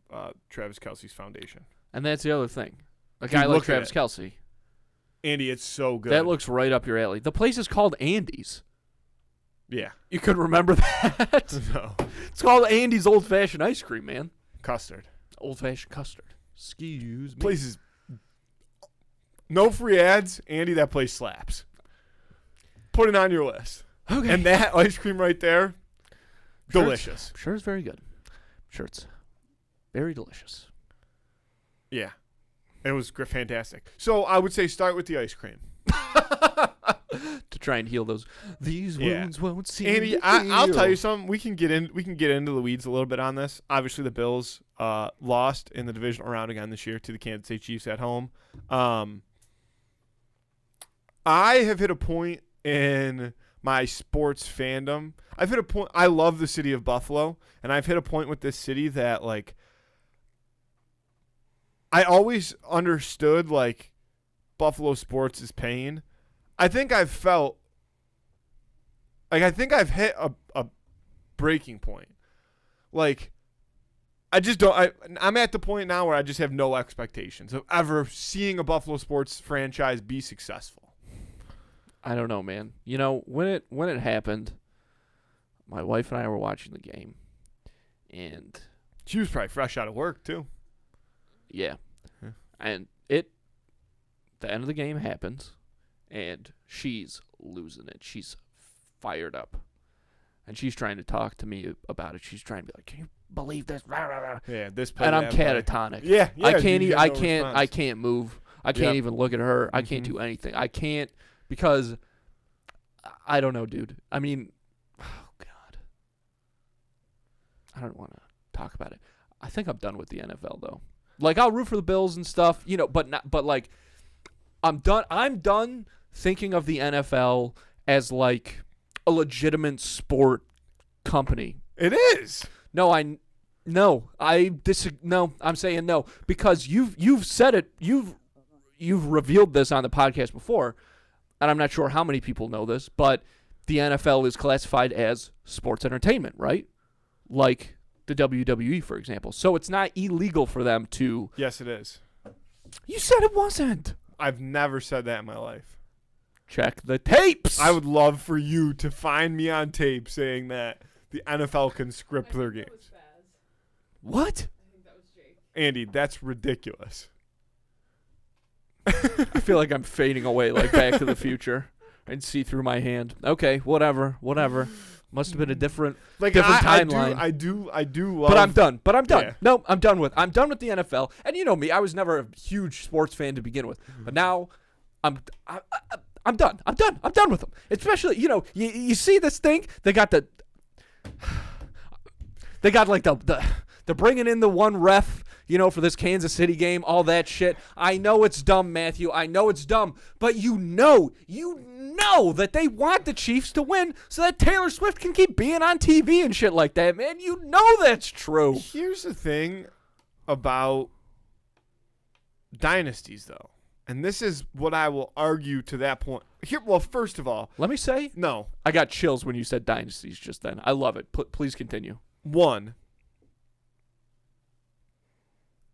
Speaker 2: Travis Kelce's foundation.
Speaker 1: And that's the other thing. A
Speaker 2: Dude,
Speaker 1: guy like
Speaker 2: look at
Speaker 1: Travis
Speaker 2: it.
Speaker 1: Kelce.
Speaker 2: Andy, it's so good.
Speaker 1: That looks right up your alley. The place is called Andy's.
Speaker 2: Yeah.
Speaker 1: You could remember that?
Speaker 2: No.
Speaker 1: It's called Andy's Old Fashioned Ice Cream, man.
Speaker 2: Custard.
Speaker 1: Old Fashioned Custard. Excuse me.
Speaker 2: Place is no free ads. Andy, that place slaps. Put it on your list.
Speaker 1: Okay.
Speaker 2: And that ice cream right there, delicious.
Speaker 1: I'm sure it's very good. I'm sure it's very delicious.
Speaker 2: Yeah. It was fantastic. So I would say start with the ice cream.
Speaker 1: to try and heal those. These
Speaker 2: Yeah.
Speaker 1: wounds won't seem
Speaker 2: Andy,
Speaker 1: to
Speaker 2: I'll tell
Speaker 1: heal.
Speaker 2: you something. We can get into the weeds a little bit on this. Obviously, the Bills lost in the divisional round again this year to the Kansas City Chiefs at home. I have hit a point in my sports fandom. I've hit a point. I love the city of Buffalo, and I've hit a point with this city that like I always understood like Buffalo sports is pain. I think I've felt like I've hit a breaking point. Like I just don't. I'm at the point now where I just have no expectations of ever seeing a Buffalo sports franchise be successful.
Speaker 1: I don't know, man. You know, when it happened, my wife and I were watching the game, and
Speaker 2: She was probably fresh out of work too.
Speaker 1: yeah,
Speaker 2: Yeah.
Speaker 1: and the end of the game happens, and she's losing it. She's fired up, and she's trying to talk to me about it. She's trying to be like, "Can you believe this?"
Speaker 2: Yeah, this play.
Speaker 1: And I'm
Speaker 2: that play.
Speaker 1: catatonic.
Speaker 2: Yeah,
Speaker 1: I
Speaker 2: you
Speaker 1: can't.
Speaker 2: get
Speaker 1: I
Speaker 2: no
Speaker 1: can't.
Speaker 2: response.
Speaker 1: I can't move. I can't
Speaker 2: Yep.
Speaker 1: even look at her. I can't
Speaker 2: Mhm.
Speaker 1: do anything. I can't because I don't know, dude. I mean, oh God, I don't want to talk about it. I think I'm done with the NFL though. Like I'll root for the Bills and stuff, you know, but not. But like, I'm done. I'm done thinking of the NFL as like a legitimate sport company.
Speaker 2: It is.
Speaker 1: No, I'm saying no because you've said it. You've revealed this on the podcast before, and I'm not sure how many people know this, but the NFL is classified as sports entertainment, right? Like the WWE, for example. So it's not illegal for them to.
Speaker 2: Yes, it is.
Speaker 1: You said it wasn't.
Speaker 2: I've never said that in my life.
Speaker 1: Check the tapes.
Speaker 2: I would love for you to find me on tape saying that the NFL can script their
Speaker 3: That was
Speaker 2: games.
Speaker 3: Baz.
Speaker 1: What?
Speaker 3: I think that was Jake.
Speaker 2: Andy, that's ridiculous.
Speaker 1: I feel like I'm fading away like Back to the Future. I can see through my hand. Okay, whatever. Must have been a different timeline.
Speaker 2: I do love.
Speaker 1: But I'm done.
Speaker 2: Yeah.
Speaker 1: No, I'm done with the NFL. And you know me, I was never a huge sports fan to begin with. But now I'm done. I'm done with them. Especially, you know, you see this thing? They got like they're bringing in the one ref, you know, for this Kansas City game, all that shit. I know it's dumb, Matthew. I know it's dumb. But you know that they want the Chiefs to win so that Taylor Swift can keep being on TV and shit like that, man. You know that's true.
Speaker 2: Here's the thing about dynasties, though, and this is what I will argue to that point. Here, well, first of all,
Speaker 1: Let me say,
Speaker 2: no.
Speaker 1: I got chills when you said dynasties just then. I love it. Please continue.
Speaker 2: One,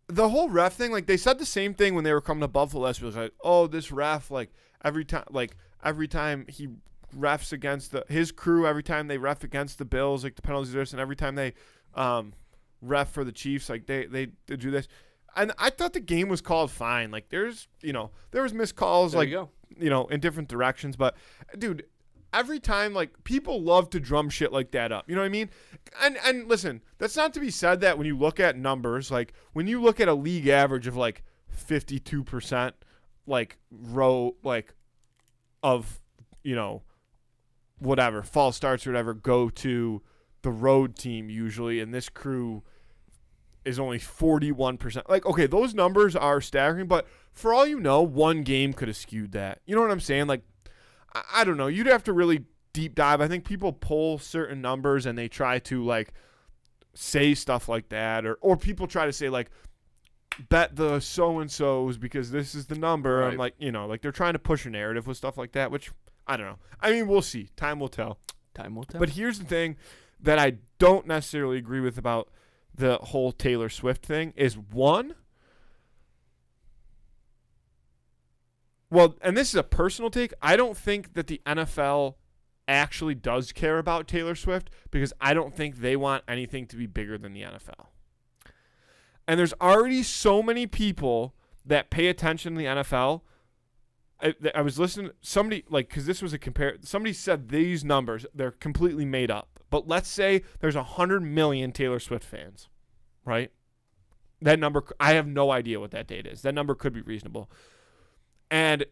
Speaker 2: the whole ref thing, like they said the same thing when they were coming to Buffalo last week. It was like, oh, this ref, like every time he refs against his crew, every time they ref against the Bills, like the penalties are this, and every time they ref for the Chiefs, like they do this. And I thought the game was called fine. Like there was missed calls,
Speaker 1: There
Speaker 2: like
Speaker 1: you go.
Speaker 2: in different directions. But dude, every time, like, people love to drum shit like that up. You know what I mean? And listen, that's not to be said that when you look at numbers, like when you look at a league average of like 52%, like of, you know, whatever, false starts or whatever go to the road team usually, and this crew is only 41%. Like, okay, those numbers are staggering, but for all you know, one game could have skewed that. You know what I'm saying? Like, I don't know. You'd have to really deep dive. I think people pull certain numbers and they try to, like, say stuff like that, or people try to say, like, bet the so-and-sos because this is the number.
Speaker 1: Right.
Speaker 2: I'm like, you know, like they're trying to push a narrative with stuff like that, which I don't know. I mean, we'll see. Time will tell.
Speaker 1: Time will tell.
Speaker 2: But here's the thing that I don't necessarily agree with about the whole Taylor Swift thing is, one, well, and this is a personal take, I don't think that the NFL actually does care about Taylor Swift because I don't think they want anything to be bigger than the NFL. And there's already so many people that pay attention to the NFL. I was listening, somebody, like, because this was somebody said these numbers, they're completely made up. But let's say there's 100 million Taylor Swift fans, right? That number, I have no idea what that data is. That number could be reasonable. And,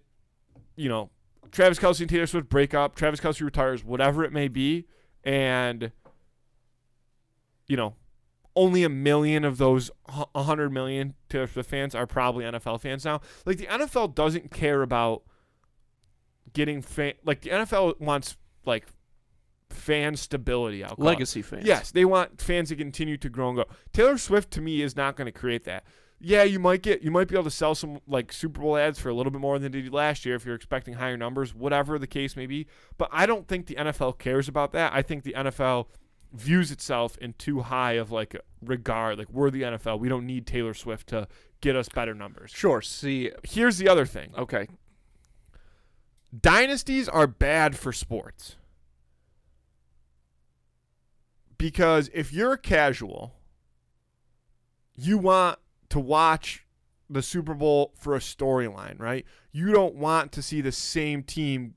Speaker 2: you know, Travis Kelce and Taylor Swift break up, Travis Kelce retires, whatever it may be, and, only 1 million of those 100 million Taylor Swift fans are probably NFL fans now. Like, the NFL doesn't care about getting the NFL wants, fan stability.
Speaker 1: Legacy fans.
Speaker 2: Yes, they want fans to continue to grow and go. Taylor Swift, to me, is not going to create that. Yeah, you might be able to sell some Super Bowl ads for a little bit more than they did last year if you're expecting higher numbers, whatever the case may be. But I don't think the NFL cares about that. I think the NFL views itself in too high of regard. We're the NFL. We don't need Taylor Swift to get us better numbers.
Speaker 1: Sure. See,
Speaker 2: here's the other thing.
Speaker 1: Okay.
Speaker 2: Dynasties are bad for sports. Because if you're a casual, you want to watch the Super Bowl for a storyline, right? You don't want to see the same team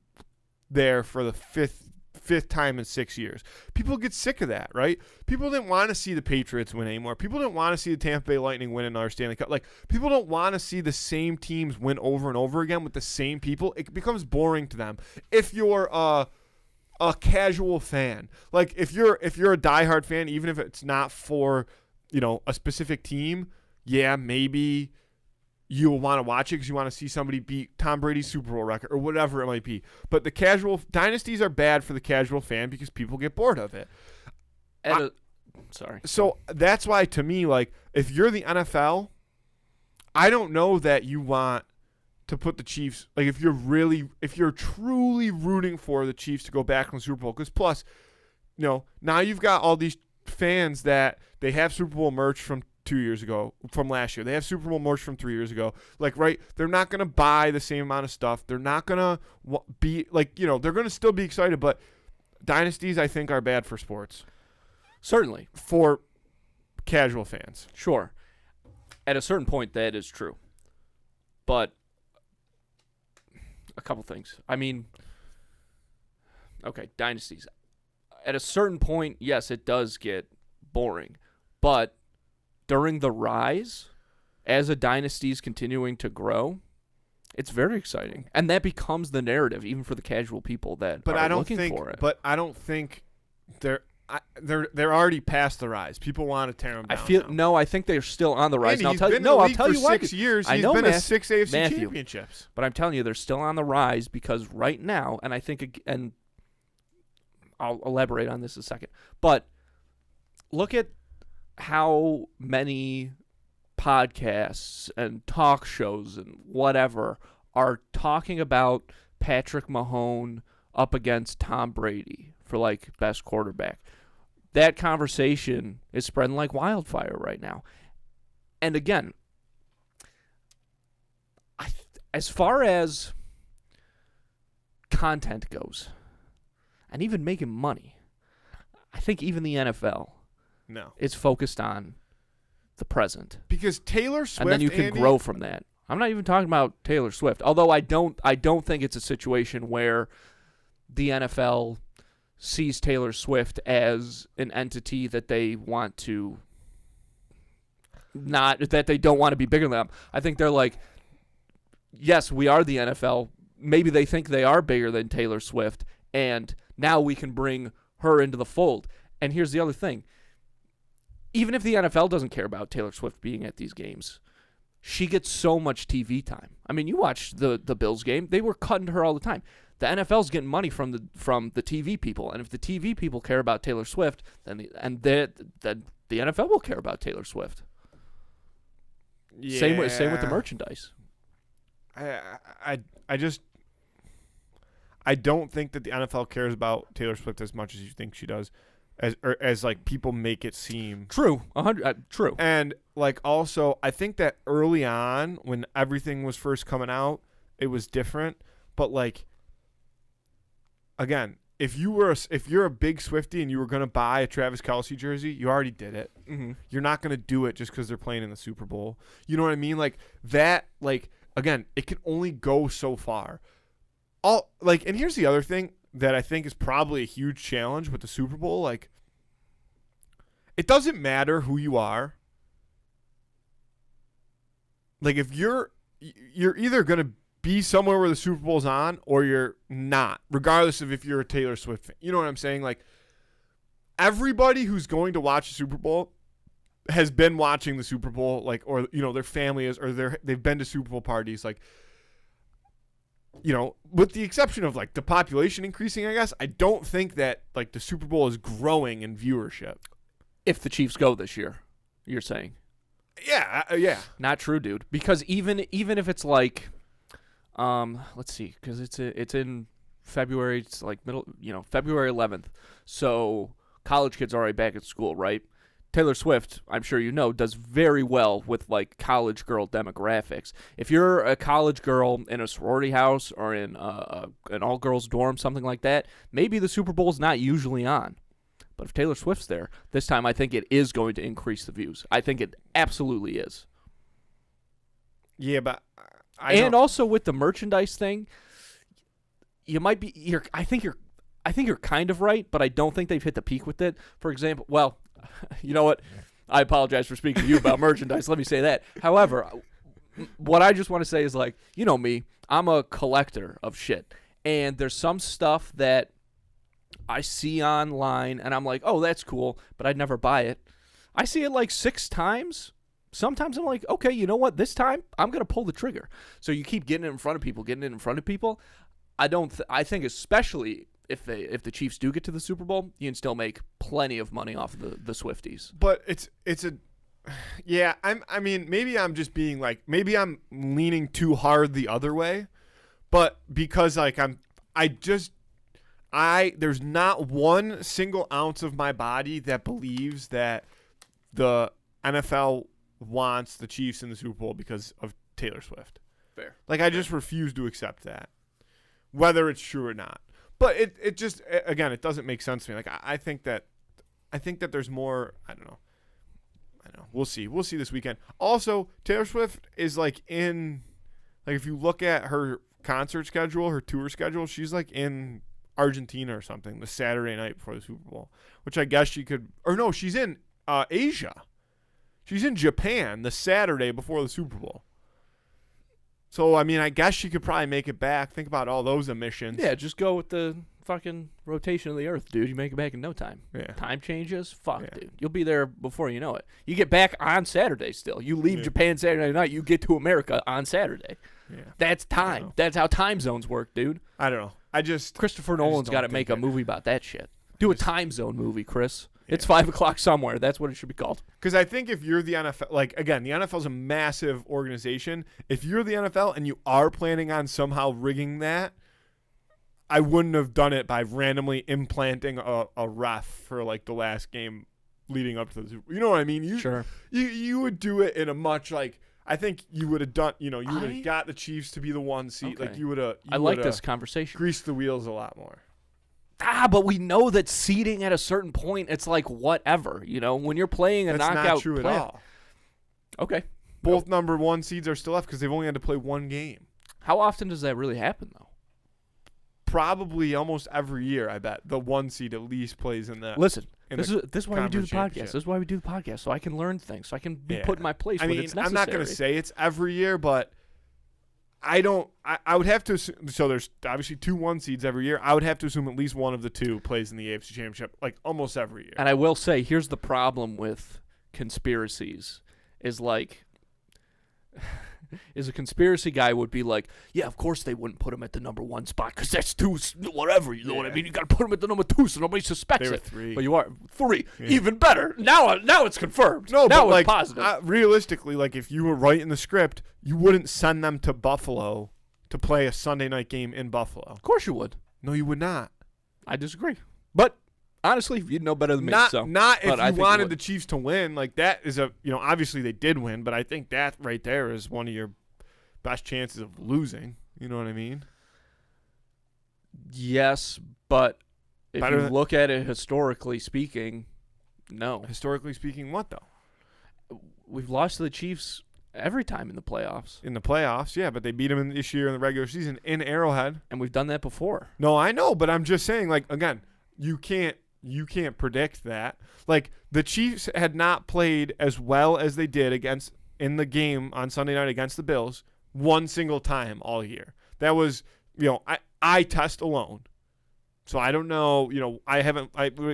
Speaker 2: there for the fifth time in 6 years. People get sick of that, right? People didn't want to see the Patriots win anymore. People didn't want to see the Tampa Bay Lightning win another Stanley Cup. People don't want to see the same teams win over and over again with the same people. It becomes boring to them. If you're a casual fan, if you're a diehard fan, even if it's not for a specific team, yeah, maybe you'll want to watch it because you want to see somebody beat Tom Brady's Super Bowl record or whatever it might be. But the casual dynasties are bad for the casual fan because people get bored of it. So that's why, to me, if you're the NFL, I don't know that you want to put the Chiefs, if you're truly rooting for the Chiefs to go back in the Super Bowl, because plus, now you've got all these fans that they have Super Bowl merch from 2 years ago, from last year. They have Super Bowl merch from 3 years ago. Right? They're not going to buy the same amount of stuff. They're not going to be they're going to still be excited, but dynasties, I think, are bad for sports.
Speaker 1: Certainly.
Speaker 2: For casual fans.
Speaker 1: Sure. At a certain point, that is true. But a couple things. I mean, okay, dynasties. At a certain point, yes, it does get boring. But during the rise, as a dynasty is continuing to grow, it's very exciting. And that becomes the narrative, even for the casual people that are looking for it.
Speaker 2: But I don't think they're already past the rise. People want to tear them down.
Speaker 1: I think they're still on the rise.
Speaker 2: And
Speaker 1: I'll tell you why.
Speaker 2: 6 years.
Speaker 1: I know,
Speaker 2: he's been to 6 AFC championships.
Speaker 1: But I'm telling you, they're still on the rise because right now, and I think, and I'll elaborate on this in a second, but look at how many podcasts and talk shows and whatever are talking about Patrick Mahomes up against Tom Brady for best quarterback. That conversation is spreading like wildfire right now. And again, as far as content goes, and even making money, I think even the NFL is focused on the present.
Speaker 2: Because Taylor Swift,
Speaker 1: and then you can grow from that. I'm not even talking about Taylor Swift, although I don't think it's a situation where the NFL sees Taylor Swift as an entity that they want to that they don't want to be bigger than them. I think they're yes, we are the NFL. Maybe they think they are bigger than Taylor Swift, and now we can bring her into the fold. And here's the other thing. Even if the NFL doesn't care about Taylor Swift being at these games, she gets so much TV time. I mean, you watch the Bills game, they were cutting to her all the time. The NFL's getting money from the TV people, and if the TV people care about Taylor Swift, then the NFL will care about Taylor Swift.
Speaker 2: Yeah.
Speaker 1: Same with the merchandise.
Speaker 2: I don't think that the NFL cares about Taylor Swift as much as you think she does, as people make it seem.
Speaker 1: True, 100. True.
Speaker 2: And also, I think that early on when everything was first coming out, it was different. But again, if you're a big Swiftie and you were gonna buy a Travis Kelce jersey, you already did it.
Speaker 1: Mm-hmm.
Speaker 2: You're not gonna do it just because they're playing in the Super Bowl. You know what I mean? That. Again, it can only go so far. And here's the other thing that I think is probably a huge challenge with the Super Bowl. It doesn't matter who you are. If you're either gonna be somewhere where the Super Bowl's on or you're not, regardless of if you're a Taylor Swift fan. You know what I'm saying? Like, everybody who's going to watch the Super Bowl has been watching the Super Bowl, like, or, you know, their family is, or they've been to Super Bowl parties. Like, you know, with the exception of, like, the population increasing, I guess, I don't think that, like, the Super Bowl is growing in viewership.
Speaker 1: If the Chiefs go this year, you're saying?
Speaker 2: Yeah, yeah.
Speaker 1: Not true, dude. Because even if it's like, let's see, because it's in February. It's like February 11th. So college kids are already back at school, right? Taylor Swift, I'm sure you know, does very well with like college girl demographics. If you're a college girl in a sorority house or in an all-girls dorm, something like that, maybe the Super Bowl's not usually on. But if Taylor Swift's there, this time I think it is going to increase the views. I think it absolutely is.
Speaker 2: Yeah, but
Speaker 1: and also with the merchandise thing, you might be. I think you're kind of right, but I don't think they've hit the peak with it. For example, well, you know what? I apologize for speaking to you about merchandise. Let me say that. However, what I just want to say is, like, you know me, I'm a collector of shit, and there's some stuff that I see online, and I'm like, oh, that's cool, but I'd never buy it. I see it like 6 times. Sometimes I'm like, okay, you know what? This time I'm gonna pull the trigger. So you keep getting it in front of people, I think especially if the Chiefs do get to the Super Bowl, you can still make plenty of money off the Swifties.
Speaker 2: But yeah. I mean, maybe I'm just being like, maybe I'm leaning too hard the other way, but because like there's not one single ounce of my body that believes that the NFL wants the Chiefs in the Super Bowl because of Taylor Swift.
Speaker 1: Fair.
Speaker 2: Like, I just refuse to accept that, whether it's true or not. But it just, again, it doesn't make sense to me. Like, I think that there's more. I don't know. We'll see this weekend. Also, Taylor Swift is like if you look at her concert schedule, her tour schedule, she's like in Argentina or something the Saturday night before the Super Bowl, which I guess she could, or no, she's in Asia. She's in Japan the Saturday before the Super Bowl. So, I mean, I guess she could probably make it back. Think about all those emissions.
Speaker 1: Yeah, just go with the fucking rotation of the earth, dude. You make it back in no time.
Speaker 2: Yeah.
Speaker 1: Time changes? Fuck, dude. You'll be there before you know it. You get back on Saturday still. You leave Japan Saturday night, you get to America on Saturday. Yeah. That's time. That's how time zones work, dude.
Speaker 2: I don't know.
Speaker 1: Christopher Nolan's got to make a movie about that shit. Do a time zone movie, Chris. Yeah. It's 5 o'clock somewhere. That's what it should be called.
Speaker 2: Because I think if you're the NFL, like, again, the NFL is a massive organization. If you're the NFL and you are planning on somehow rigging that, I wouldn't have done it by randomly implanting a ref for, like, the last game leading up to the Super Bowl. You know what I mean?
Speaker 1: Sure.
Speaker 2: You would do it in a much, like, I think you would have done, you would have got the Chiefs to be the 1 seed.
Speaker 1: Okay.
Speaker 2: Like, you would have.
Speaker 1: I like this conversation.
Speaker 2: Greased the wheels a lot more.
Speaker 1: But we know that seeding at a certain point, it's like whatever. You know, when you're playing a knockout.
Speaker 2: That's not true at all.
Speaker 1: Okay.
Speaker 2: Both number 1 seeds are still left because they've only had to play 1 game.
Speaker 1: How often does that really happen, though?
Speaker 2: Probably almost every year, I bet. The 1 seed at least plays in the.
Speaker 1: Listen, this is why we do the podcast. This is why we do the podcast, so I can learn things, so I can be put in my place when it's necessary.
Speaker 2: I'm not going to say it's every year, but I would have to assume, so there's obviously 2 1 seeds every year. I would have to assume at least one of the 2 plays in the AFC Championship, like almost every year.
Speaker 1: And I will say, here's the problem with conspiracies is like is a conspiracy guy would be like, yeah, of course they wouldn't put him at the number 1 spot because that's 2 whatever, you know what I mean? You got to put him at the number 2 so nobody suspects
Speaker 2: they were
Speaker 1: it.
Speaker 2: 3.
Speaker 1: But you are 3, even better. Now it's confirmed.
Speaker 2: No,
Speaker 1: now
Speaker 2: but
Speaker 1: it's
Speaker 2: like
Speaker 1: positive.
Speaker 2: Realistically, like if you were writing the script, you wouldn't send them to Buffalo to play a Sunday night game in Buffalo.
Speaker 1: Of course you would.
Speaker 2: No, you would not.
Speaker 1: I disagree. But honestly, you'd know better than me.
Speaker 2: Not if you wanted the Chiefs to win. Like that is obviously they did win, but I think that right there is one of your best chances of losing. You know what I mean?
Speaker 1: Yes, but if you look at it historically speaking, no.
Speaker 2: Historically speaking, what though?
Speaker 1: We've lost to the Chiefs every time in the playoffs.
Speaker 2: In the playoffs, yeah, but they beat them this year in the regular season in Arrowhead.
Speaker 1: And we've done that before.
Speaker 2: No, I know, but I'm just saying, like, again, you can't predict that. Like, the Chiefs had not played as well as they did in the game on Sunday night against the Bills one single time all year. That was, I test alone. So I don't know, I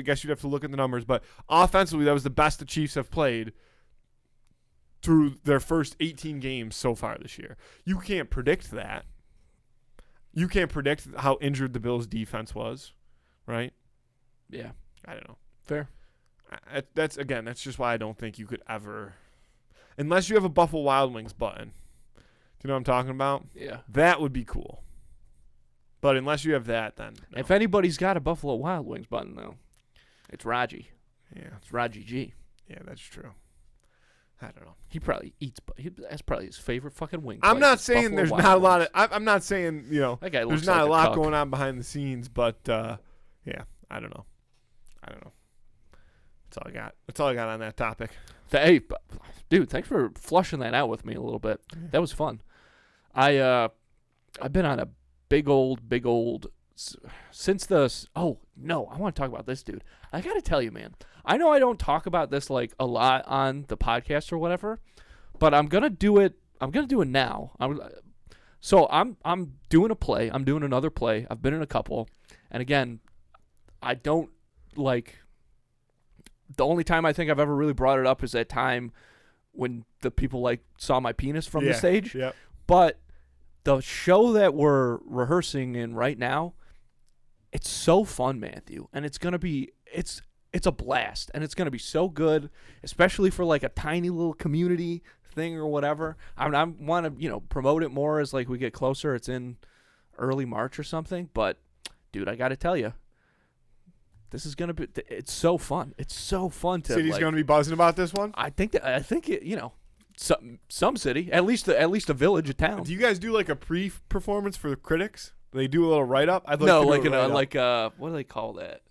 Speaker 2: guess you'd have to look at the numbers, but offensively, that was the best the Chiefs have played through their first 18 games so far this year. You can't predict that. You can't predict how injured the Bills' defense was, right?
Speaker 1: Yeah.
Speaker 2: I don't know.
Speaker 1: Fair.
Speaker 2: That's just why I don't think you could ever, unless you have a Buffalo Wild Wings button. Do you know what I'm talking about?
Speaker 1: Yeah.
Speaker 2: That would be cool. But unless you have that, then no.
Speaker 1: If anybody's got a Buffalo Wild Wings button, though, it's Raji.
Speaker 2: Yeah.
Speaker 1: It's Raji G.
Speaker 2: Yeah, that's true. I don't know.
Speaker 1: He probably eats. That's probably his favorite fucking wing.
Speaker 2: I'm
Speaker 1: place
Speaker 2: not
Speaker 1: is
Speaker 2: saying
Speaker 1: Buffalo
Speaker 2: there's
Speaker 1: Wild
Speaker 2: not a lot
Speaker 1: Wings.
Speaker 2: of. I'm not saying
Speaker 1: That guy
Speaker 2: there's
Speaker 1: looks
Speaker 2: not
Speaker 1: like
Speaker 2: a lot
Speaker 1: cuck.
Speaker 2: going on behind the scenes, but yeah, I don't know. That's all I got. That's all I got on that topic.
Speaker 1: Hey, dude, thanks for flushing that out with me a little bit. That was fun. I've been on a big old since the. Oh no, I want to talk about this, dude. I gotta tell you, man. I know I don't talk about this like a lot on the podcast or whatever, but I'm gonna do it. I'm gonna do it now. I'm doing a play. I'm doing another play. I've been in a couple, and again, I don't like. The only time I think I've ever really brought it up is that time when the people like saw my penis from the stage.
Speaker 2: Yep.
Speaker 1: But the show that we're rehearsing in right now, it's so fun, Matthew, and it's gonna be it's a blast, and it's gonna be so good, especially for like a tiny little community thing or whatever. I want to promote it more as like we get closer. It's in early March or something, but dude, I got to tell you. This is gonna be. It's so fun. It's so fun to.
Speaker 2: City's gonna be buzzing about this one.
Speaker 1: I think it. Some city, at least a village, a town.
Speaker 2: Do you guys do like a pre-performance for the critics? They do a little write-up. I'd like
Speaker 1: No,
Speaker 2: to
Speaker 1: like
Speaker 2: do a write-up.
Speaker 1: what do they call that?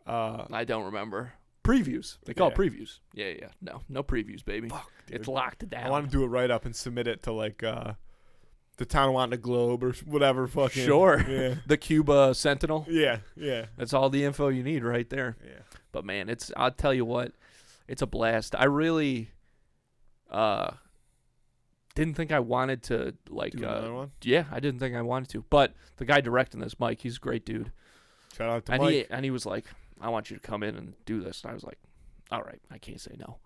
Speaker 2: Uh,
Speaker 1: I don't remember. Previews. They call it
Speaker 2: Yeah.
Speaker 1: previews. Yeah. No previews, baby.
Speaker 2: Fuck, dude.
Speaker 1: It's locked down.
Speaker 2: I want to do a write-up and submit it to like the Tonawanda Globe or whatever. Fucking
Speaker 1: Sure.
Speaker 2: Yeah.
Speaker 1: The Cuba Sentinel.
Speaker 2: Yeah.
Speaker 1: That's all the info you need right there.
Speaker 2: Yeah.
Speaker 1: But man, I'll tell you what, it's a blast. I really didn't think I wanted to like
Speaker 2: Do another one.
Speaker 1: yeah, I didn't think I wanted to. But the guy directing this, Mike, he's a great dude.
Speaker 2: Shout out to
Speaker 1: And
Speaker 2: Mike.
Speaker 1: he was like, I want you to come in and do this. And I was like, all right, I can't say no.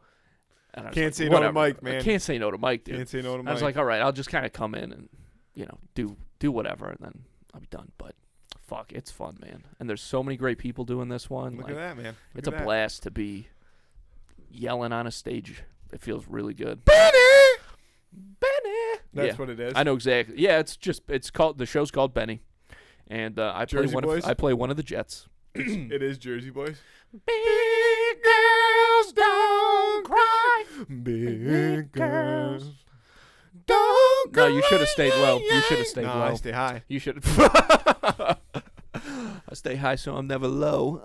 Speaker 1: And I was
Speaker 2: Can't
Speaker 1: like,
Speaker 2: say no to
Speaker 1: whatever.
Speaker 2: Mike,
Speaker 1: I
Speaker 2: man.
Speaker 1: can't say no to Mike, dude.
Speaker 2: Can't say no to
Speaker 1: I
Speaker 2: Mike.
Speaker 1: was like, all right, I'll just kind of come in and do whatever, and then I'll be done. But fuck, it's fun, man. And there's so many great people doing this one.
Speaker 2: Look
Speaker 1: like,
Speaker 2: at that, man.
Speaker 1: it's a blast to be yelling on a stage. It feels really good.
Speaker 2: Benny.
Speaker 1: Yeah.
Speaker 2: That's what it is.
Speaker 1: I know exactly. Yeah, the show's called Benny, and I play
Speaker 2: Jersey Boys?
Speaker 1: I play one of the Jets.
Speaker 2: It is Jersey Boys.
Speaker 1: Big girls don't cry.
Speaker 2: Big girls.
Speaker 1: Don't cry. No, you should have stayed low. You should have stayed
Speaker 2: No,
Speaker 1: low.
Speaker 2: I stay high.
Speaker 1: You should. I stay high, so I'm never low.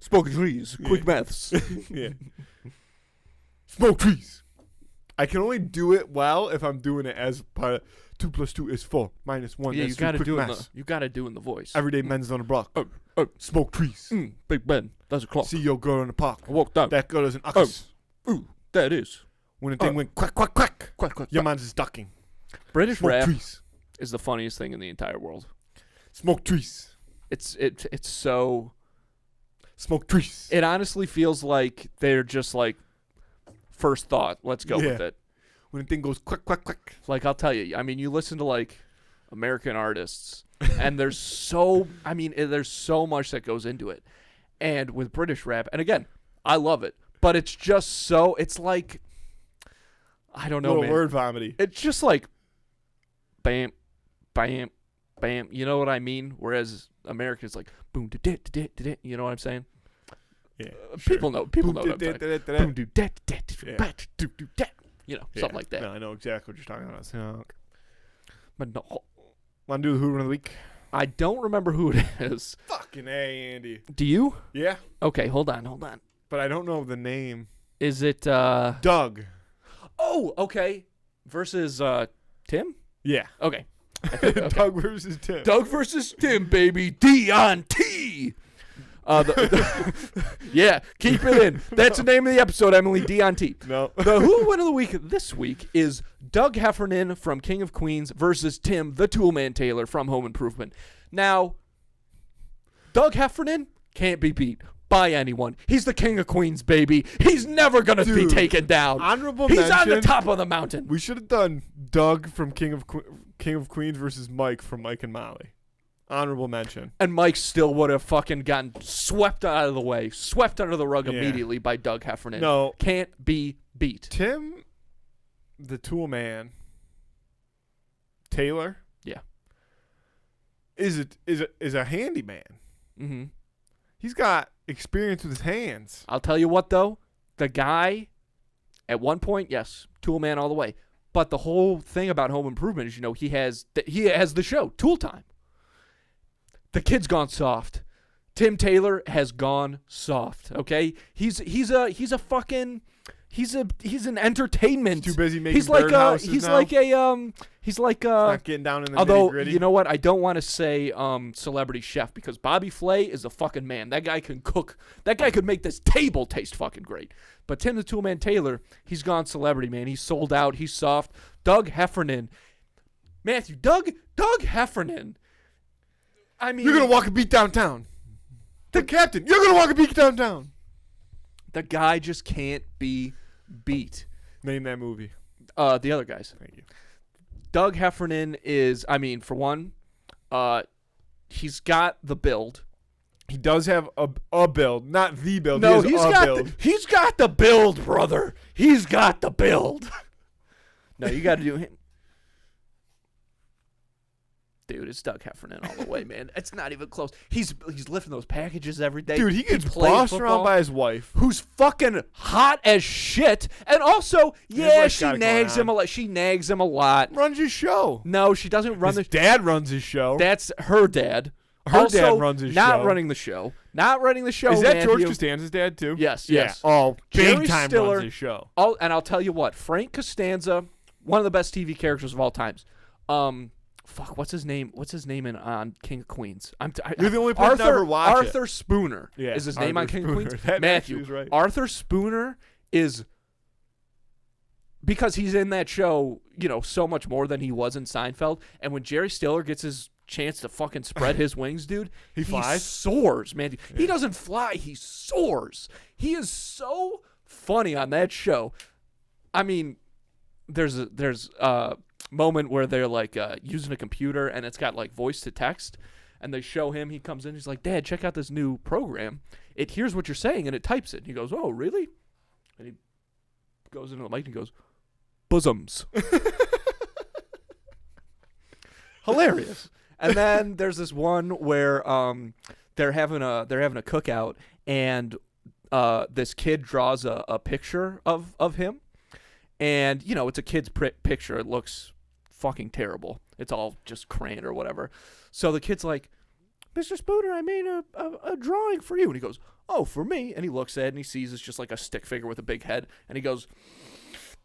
Speaker 1: Smoking trees. Quick maths.
Speaker 2: Yeah. Smoke trees. I can only do it well if I'm doing it as part of 2 + 2 is 4 - 1.
Speaker 1: Yeah,
Speaker 2: That's
Speaker 1: you gotta
Speaker 2: quick
Speaker 1: do it.
Speaker 2: maths.
Speaker 1: You gotta do it in the voice.
Speaker 2: Everyday men's on the block. Smoke trees.
Speaker 1: Big Ben. That's a clock.
Speaker 2: See your girl in the park.
Speaker 1: I walked out.
Speaker 2: That girl doesn't uckus.
Speaker 1: Ooh, that is.
Speaker 2: When the thing went quack, quack, quack,
Speaker 1: Quack, quack,
Speaker 2: your
Speaker 1: quack.
Speaker 2: man's is ducking.
Speaker 1: British
Speaker 2: Smoke
Speaker 1: rap
Speaker 2: trees.
Speaker 1: is the funniest thing in the entire world.
Speaker 2: Smoke trees.
Speaker 1: It's so.
Speaker 2: Smoke trees.
Speaker 1: It honestly feels like they're just like first thought. Let's go with
Speaker 2: Yeah.
Speaker 1: it.
Speaker 2: When the thing goes quack, quack, quack.
Speaker 1: Like I'll tell you. I mean, you listen to like American artists, and there's so much that goes into it. And with British rap, and again, I love it, but it's just so. It's like I don't know,
Speaker 2: Little
Speaker 1: man.
Speaker 2: word vomity.
Speaker 1: It's just like bam, bam, bam. You know what I mean? Whereas American is like boom, da da da da. You know what I'm saying?
Speaker 2: Yeah.
Speaker 1: People know. People know. What I'm talking. Boom, do da da
Speaker 2: Yeah.
Speaker 1: da do do da. You know, something like that.
Speaker 2: No, I know exactly what you're talking about. So,
Speaker 1: But no,
Speaker 2: want to do the Hoover of the Week?
Speaker 1: I don't remember who it is.
Speaker 2: Fucking A, Andy.
Speaker 1: Do you?
Speaker 2: Yeah,
Speaker 1: Okay, hold on.
Speaker 2: but I don't know the name.
Speaker 1: Is it
Speaker 2: Doug.
Speaker 1: Oh, okay. Versus Tim?
Speaker 2: Yeah.
Speaker 1: Okay. Okay.
Speaker 2: Doug versus Tim.
Speaker 1: Doug versus Tim, baby. D on T. Yeah, keep it in. That's the name of the episode, Emily D on T.
Speaker 2: No.
Speaker 1: The Who Win of the Week this week is Doug Heffernan from King of Queens versus Tim the Toolman Taylor from Home Improvement. Now, Doug Heffernan can't be beat by anyone. He's the King of Queens, baby. He's never going to be taken down.
Speaker 2: Honorable
Speaker 1: He's
Speaker 2: mention.
Speaker 1: on the top of the mountain.
Speaker 2: We should have done Doug from King of Queens versus Mike from Mike and Molly. Honorable mention.
Speaker 1: And Mike still would have fucking gotten swept out of the way, swept under the rug immediately by Doug Heffernan.
Speaker 2: No.
Speaker 1: Can't be beat.
Speaker 2: Tim, the tool man, Taylor,
Speaker 1: Yeah.
Speaker 2: is a handyman.
Speaker 1: Mm-hmm.
Speaker 2: He's got experience with his hands.
Speaker 1: I'll tell you what, though. The guy, at one point, yes, tool man all the way. But the whole thing about Home Improvement is, he has the show, Tool Time. The kid's gone soft. Tim Taylor has gone soft. Okay, he's an entertainment.
Speaker 2: He's too busy making birdhouses now.
Speaker 1: He's like
Speaker 2: not getting down in the
Speaker 1: although
Speaker 2: nitty-gritty.
Speaker 1: you know what, I don't want to say celebrity chef, because Bobby Flay is a fucking man. That guy can cook. That guy could make this table taste fucking great. But Tim the Toolman Taylor, he's gone celebrity, man. He's sold out. He's soft. Doug Heffernan, Matthew, Doug Heffernan. I mean,
Speaker 2: You're gonna walk a beat downtown. The captain. You're gonna walk a beat downtown.
Speaker 1: the guy just can't be beat.
Speaker 2: Name that movie.
Speaker 1: The other guys.
Speaker 2: Thank you.
Speaker 1: Doug Heffernan is, I mean, for one, he's got the build.
Speaker 2: He does have a build, not the build.
Speaker 1: No,
Speaker 2: he has
Speaker 1: he's got the build, brother. He's got the build. No, you got to do him. Dude, it's Doug Heffernan all the way, man. It's not even close. He's lifting those packages every day.
Speaker 2: Dude, he gets
Speaker 1: playing
Speaker 2: bossed
Speaker 1: football,
Speaker 2: around by his wife.
Speaker 1: who's fucking hot as shit. And also, yeah,
Speaker 2: wife's
Speaker 1: she
Speaker 2: got it
Speaker 1: nags
Speaker 2: going
Speaker 1: him a lot. She nags him a lot.
Speaker 2: Runs his show.
Speaker 1: No, she doesn't run
Speaker 2: His
Speaker 1: the.
Speaker 2: dad runs his show.
Speaker 1: That's her dad.
Speaker 2: Her
Speaker 1: Also,
Speaker 2: dad runs his
Speaker 1: not
Speaker 2: show.
Speaker 1: running the show. Not running the show.
Speaker 2: Is that George
Speaker 1: Matthew.
Speaker 2: Costanza's dad too?
Speaker 1: Yes,
Speaker 2: Yeah.
Speaker 1: yes.
Speaker 2: Oh,
Speaker 1: Jerry
Speaker 2: big time
Speaker 1: Stiller-
Speaker 2: runs his show.
Speaker 1: And I'll tell you what, Frank Costanza, one of the best TV characters of all times. What's his name? What's his name on King of Queens?
Speaker 2: You're the only person to ever watch it.
Speaker 1: Arthur Spooner is his name on
Speaker 2: Arthur
Speaker 1: King of
Speaker 2: Spooner.
Speaker 1: Queens.
Speaker 2: That
Speaker 1: Matthew,
Speaker 2: actually is right.
Speaker 1: Arthur Spooner is, because he's in that show, so much more than he was in Seinfeld. And when Jerry Stiller gets his chance to fucking spread his wings, dude,
Speaker 2: He flies?
Speaker 1: soars, man.
Speaker 2: Yeah.
Speaker 1: He doesn't fly, he soars. He is so funny on that show. I mean, there's a moment where they're like using a computer and it's got like voice to text, and they show him, he comes in, he's like, Dad, check out this new program. It hears what you're saying and it types it. And he goes, oh, really? And he goes into the mic and he goes, bosoms. Hilarious. And then there's this one where they're having a cookout, and this kid draws a picture of him, and it's a kid's picture. It looks fucking terrible. It's all just crayon or whatever. So the kid's like, Mr. Spooner, I made a drawing for you. And he goes, oh, for me? And he looks at it and he sees it's just like a stick figure with a big head. And he goes,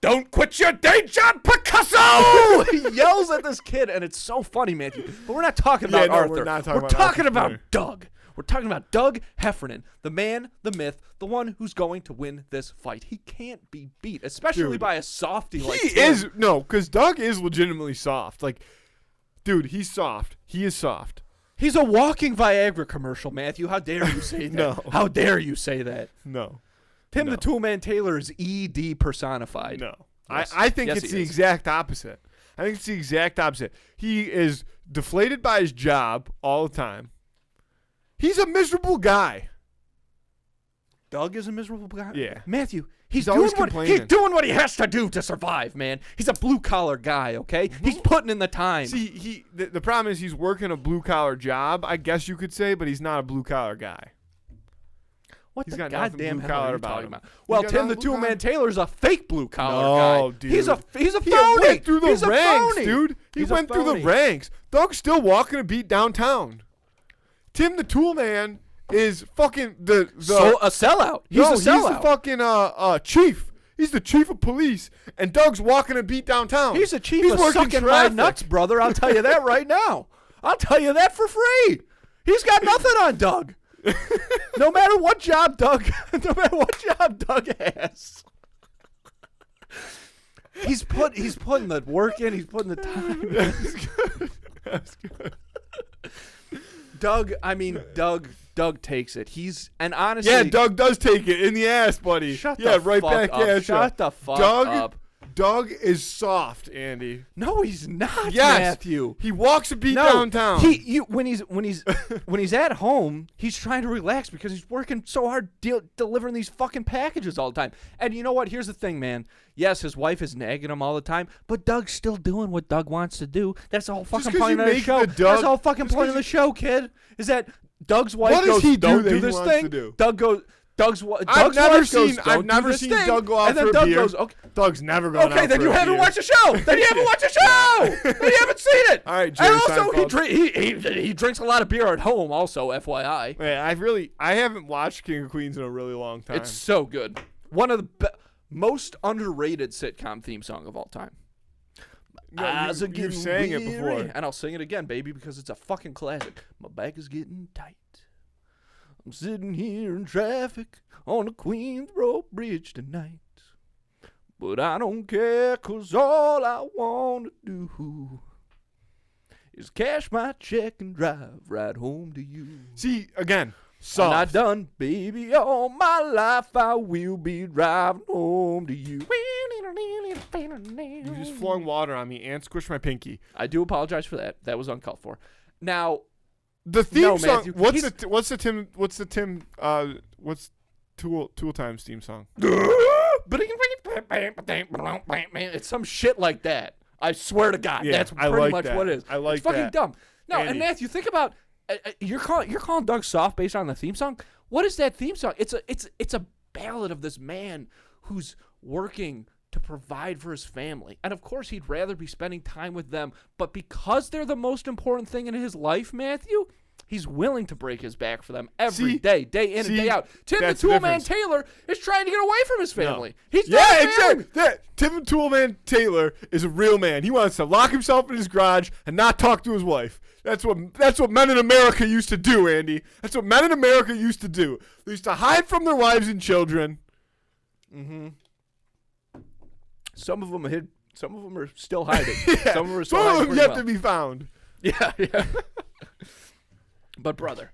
Speaker 1: don't quit your day job, Picasso! He yells at this kid, and it's so funny, man. But we're not talking about Arthur.
Speaker 2: We're not talking
Speaker 1: We're
Speaker 2: about
Speaker 1: talking
Speaker 2: Arthur
Speaker 1: about
Speaker 2: Spooner.
Speaker 1: Doug. We're talking about Doug Heffernan, the man, the myth, the one who's going to win this fight. He can't be beat, especially
Speaker 2: Dude,
Speaker 1: by a softie like
Speaker 2: He
Speaker 1: Tim.
Speaker 2: is because Doug is legitimately soft. Like, dude, he's soft. He is soft.
Speaker 1: He's a walking Viagra commercial, Matthew. How dare you say that?
Speaker 2: No.
Speaker 1: How dare you say that?
Speaker 2: No.
Speaker 1: Tim
Speaker 2: No.
Speaker 1: the Toolman Taylor is ED personified.
Speaker 2: No.
Speaker 1: Yes.
Speaker 2: I think
Speaker 1: Yes,
Speaker 2: it's
Speaker 1: he
Speaker 2: the
Speaker 1: is.
Speaker 2: exact opposite. I think it's the exact opposite. He is deflated by his job all the time. He's a miserable guy.
Speaker 1: Doug is a miserable guy?
Speaker 2: Yeah.
Speaker 1: Matthew, he's
Speaker 2: always
Speaker 1: doing
Speaker 2: complaining.
Speaker 1: what he has to do to survive, man. He's a blue-collar guy, okay? He's putting in the time.
Speaker 2: See, the problem is he's working a blue-collar job, I guess you could say, but he's not a blue-collar guy.
Speaker 1: What
Speaker 2: he's
Speaker 1: the
Speaker 2: got nothing
Speaker 1: goddamn hell
Speaker 2: blue-collar
Speaker 1: are you
Speaker 2: about
Speaker 1: talking
Speaker 2: him.
Speaker 1: about?
Speaker 2: He's
Speaker 1: Well,
Speaker 2: got
Speaker 1: Tim the
Speaker 2: nothing blue-collar.
Speaker 1: Toolman Taylor's a fake blue-collar
Speaker 2: No,
Speaker 1: guy.
Speaker 2: dude.
Speaker 1: He's a
Speaker 2: He
Speaker 1: phony.
Speaker 2: went through the
Speaker 1: He's a
Speaker 2: ranks,
Speaker 1: phony.
Speaker 2: dude. He
Speaker 1: He's a
Speaker 2: went through the
Speaker 1: phony.
Speaker 2: ranks. Doug's still walking a beat downtown. Tim the Toolman is fucking
Speaker 1: So a sellout. He's
Speaker 2: no,
Speaker 1: a sellout.
Speaker 2: he's the fucking chief. He's the chief of police, and Doug's walking a beat downtown.
Speaker 1: He's a chief
Speaker 2: He's
Speaker 1: of
Speaker 2: working
Speaker 1: sucking
Speaker 2: traffic.
Speaker 1: my nuts, brother. I'll tell you that right now. I'll tell you that for free. He's got nothing on Doug. No matter what job Doug has. He's putting the work in, he's putting the time in.
Speaker 2: That's good.
Speaker 1: Doug takes it. And honestly,
Speaker 2: Yeah, Doug does take it in the ass, buddy.
Speaker 1: Shut the
Speaker 2: right
Speaker 1: fuck
Speaker 2: back
Speaker 1: up.
Speaker 2: at
Speaker 1: Shut
Speaker 2: ya.
Speaker 1: the fuck
Speaker 2: Doug,
Speaker 1: up.
Speaker 2: Doug is soft, Andy.
Speaker 1: No, he's not,
Speaker 2: Yes.
Speaker 1: Matthew.
Speaker 2: He walks a beat downtown.
Speaker 1: When he's at home, he's trying to relax because he's working so hard delivering these fucking packages all the time. And you know what? Here's the thing, man. Yes, his wife is nagging him all the time, but Doug's still doing what Doug wants to do. That's the whole fucking
Speaker 2: 'cause
Speaker 1: point
Speaker 2: you
Speaker 1: of the
Speaker 2: make
Speaker 1: show.
Speaker 2: the Doug-
Speaker 1: That's the whole fucking
Speaker 2: just
Speaker 1: point
Speaker 2: 'cause
Speaker 1: of the show, kid. Is that Doug's wife
Speaker 2: What does
Speaker 1: goes,
Speaker 2: he do
Speaker 1: don't
Speaker 2: that
Speaker 1: do
Speaker 2: he
Speaker 1: this
Speaker 2: wants
Speaker 1: thing.
Speaker 2: to do?
Speaker 1: Doug goes. Doug's wife
Speaker 2: I've never seen
Speaker 1: this thing.
Speaker 2: Doug go out
Speaker 1: and then
Speaker 2: for a
Speaker 1: Doug
Speaker 2: beer.
Speaker 1: goes, okay.
Speaker 2: Doug's never going out
Speaker 1: Okay, then
Speaker 2: for
Speaker 1: you
Speaker 2: a
Speaker 1: haven't
Speaker 2: beer.
Speaker 1: watched the show. Then you haven't watched the show. Then you haven't seen it.
Speaker 2: All right, Jerry
Speaker 1: and also,
Speaker 2: Seinfeld.
Speaker 1: he drinks a lot of beer at home. Also, FYI,
Speaker 2: Man, I haven't watched King of Queens in a really long time.
Speaker 1: it's so good. One of the most underrated sitcom theme song of all time.
Speaker 2: No,
Speaker 1: Eyes are
Speaker 2: you
Speaker 1: getting
Speaker 2: sang it
Speaker 1: weary.
Speaker 2: before.
Speaker 1: And I'll sing it again, baby, because it's a fucking classic. My back is getting tight. I'm sitting here in traffic on the Queensboro Bridge tonight. But I don't care, 'cause all I want to do is cash my check and drive right home to you.
Speaker 2: See, again,
Speaker 1: I'm
Speaker 2: soft.
Speaker 1: not done, baby. All my life I will be driving home to you.
Speaker 2: You just flung water on me and squished my pinky.
Speaker 1: I do apologize for that. That was uncalled for. Now,
Speaker 2: The theme
Speaker 1: No,
Speaker 2: song.
Speaker 1: Matthew,
Speaker 2: What's Tool Time's theme song?
Speaker 1: it's some shit like that. I swear to God,
Speaker 2: Yeah,
Speaker 1: that's
Speaker 2: I
Speaker 1: pretty
Speaker 2: like
Speaker 1: much
Speaker 2: that.
Speaker 1: what it is.
Speaker 2: I like
Speaker 1: it's fucking
Speaker 2: that.
Speaker 1: dumb. No,
Speaker 2: Andy.
Speaker 1: and Matthew, think about you're calling Doug soft based on the theme song. What is that theme song? It's a ballad of this man who's working to provide for his family, and of course he'd rather be spending time with them. But because they're the most important thing in his life, Matthew, he's willing to break his back for them every day in and day out. Tim the
Speaker 2: that's the
Speaker 1: Toolman
Speaker 2: difference.
Speaker 1: Taylor is trying to get away from his family. He's
Speaker 2: Yeah,
Speaker 1: not family.
Speaker 2: exactly. Tim the Toolman Taylor is a real man. He wants to lock himself in his garage and not talk to his wife. That's what men in America used to do, Andy. That's what men in America used to do. They used to hide from their wives and children.
Speaker 1: Mm-hmm. Some of them hid. Some of them are still hiding.
Speaker 2: Yeah.
Speaker 1: Some of them are still
Speaker 2: Some of
Speaker 1: hiding.
Speaker 2: them yet
Speaker 1: pretty
Speaker 2: to be found.
Speaker 1: well. Yeah. But brother,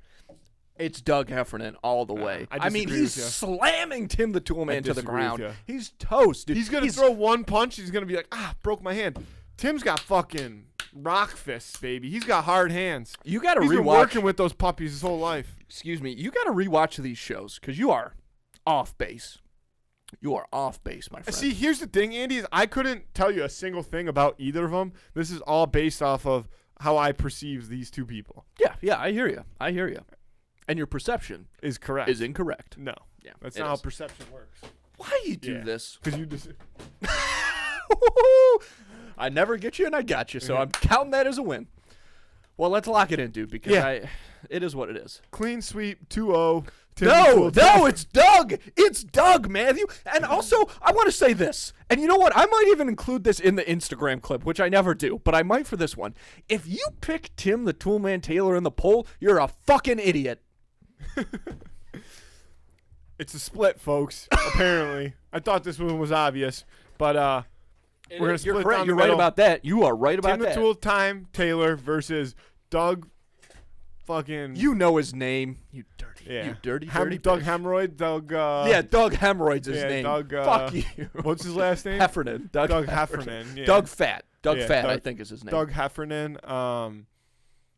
Speaker 1: it's Doug Heffernan all the way.
Speaker 2: I
Speaker 1: mean,
Speaker 2: disagree
Speaker 1: he's
Speaker 2: with ya.
Speaker 1: slamming Tim the Toolman to the
Speaker 2: disagree with
Speaker 1: ground.
Speaker 2: ya.
Speaker 1: He's toast, dude.
Speaker 2: He's gonna throw one punch. He's gonna be like, broke my hand. Tim's got fucking rock fists, baby. He's got hard hands.
Speaker 1: You got to
Speaker 2: He's been
Speaker 1: rewatch.
Speaker 2: working with those puppies his whole life.
Speaker 1: Excuse me. You got to rewatch these shows because you are off base. You are off base, my friend.
Speaker 2: See, here's the thing, Andy, is I couldn't tell you a single thing about either of them. This is all based off of how I perceive these two people.
Speaker 1: Yeah, I hear you. And your perception
Speaker 2: Is correct.
Speaker 1: is incorrect.
Speaker 2: No.
Speaker 1: Yeah,
Speaker 2: That's
Speaker 1: it
Speaker 2: not how
Speaker 1: is.
Speaker 2: perception works.
Speaker 1: Why you do
Speaker 2: Yeah.
Speaker 1: this?
Speaker 2: Because you just...
Speaker 1: I never get you and I got you, so I'm counting that as a win. Well, let's lock it in, dude, because
Speaker 2: Yeah.
Speaker 1: it is what it is.
Speaker 2: Clean sweep, 2-0. Tim
Speaker 1: No,
Speaker 2: Tool-
Speaker 1: it's Doug. It's Doug, Matthew. And also, I want to say this. And you know what? I might even include this in the Instagram clip, which I never do, but I might for this one. If you pick Tim the Toolman Taylor in the poll, you're a fucking idiot.
Speaker 2: It's a split, folks, apparently. I thought this one was obvious, but we're going to split
Speaker 1: You're correct.
Speaker 2: down
Speaker 1: You're
Speaker 2: the
Speaker 1: right
Speaker 2: middle.
Speaker 1: about that. You are right about
Speaker 2: Tim the
Speaker 1: that.
Speaker 2: Tool Time Taylor versus Doug fucking...
Speaker 1: You know his name. You dirty.
Speaker 2: Yeah.
Speaker 1: You dirty
Speaker 2: Doug
Speaker 1: bitch.
Speaker 2: Hemorrhoid. Doug...
Speaker 1: Yeah, Doug Hemorrhoid's his
Speaker 2: yeah,
Speaker 1: name.
Speaker 2: Doug,
Speaker 1: Fuck you.
Speaker 2: What's his last name?
Speaker 1: Heffernan.
Speaker 2: Doug Heffernan. Yeah.
Speaker 1: Doug Fat. Doug
Speaker 2: Yeah,
Speaker 1: Fat, I
Speaker 2: Doug-
Speaker 1: think is his name.
Speaker 2: Doug Heffernan.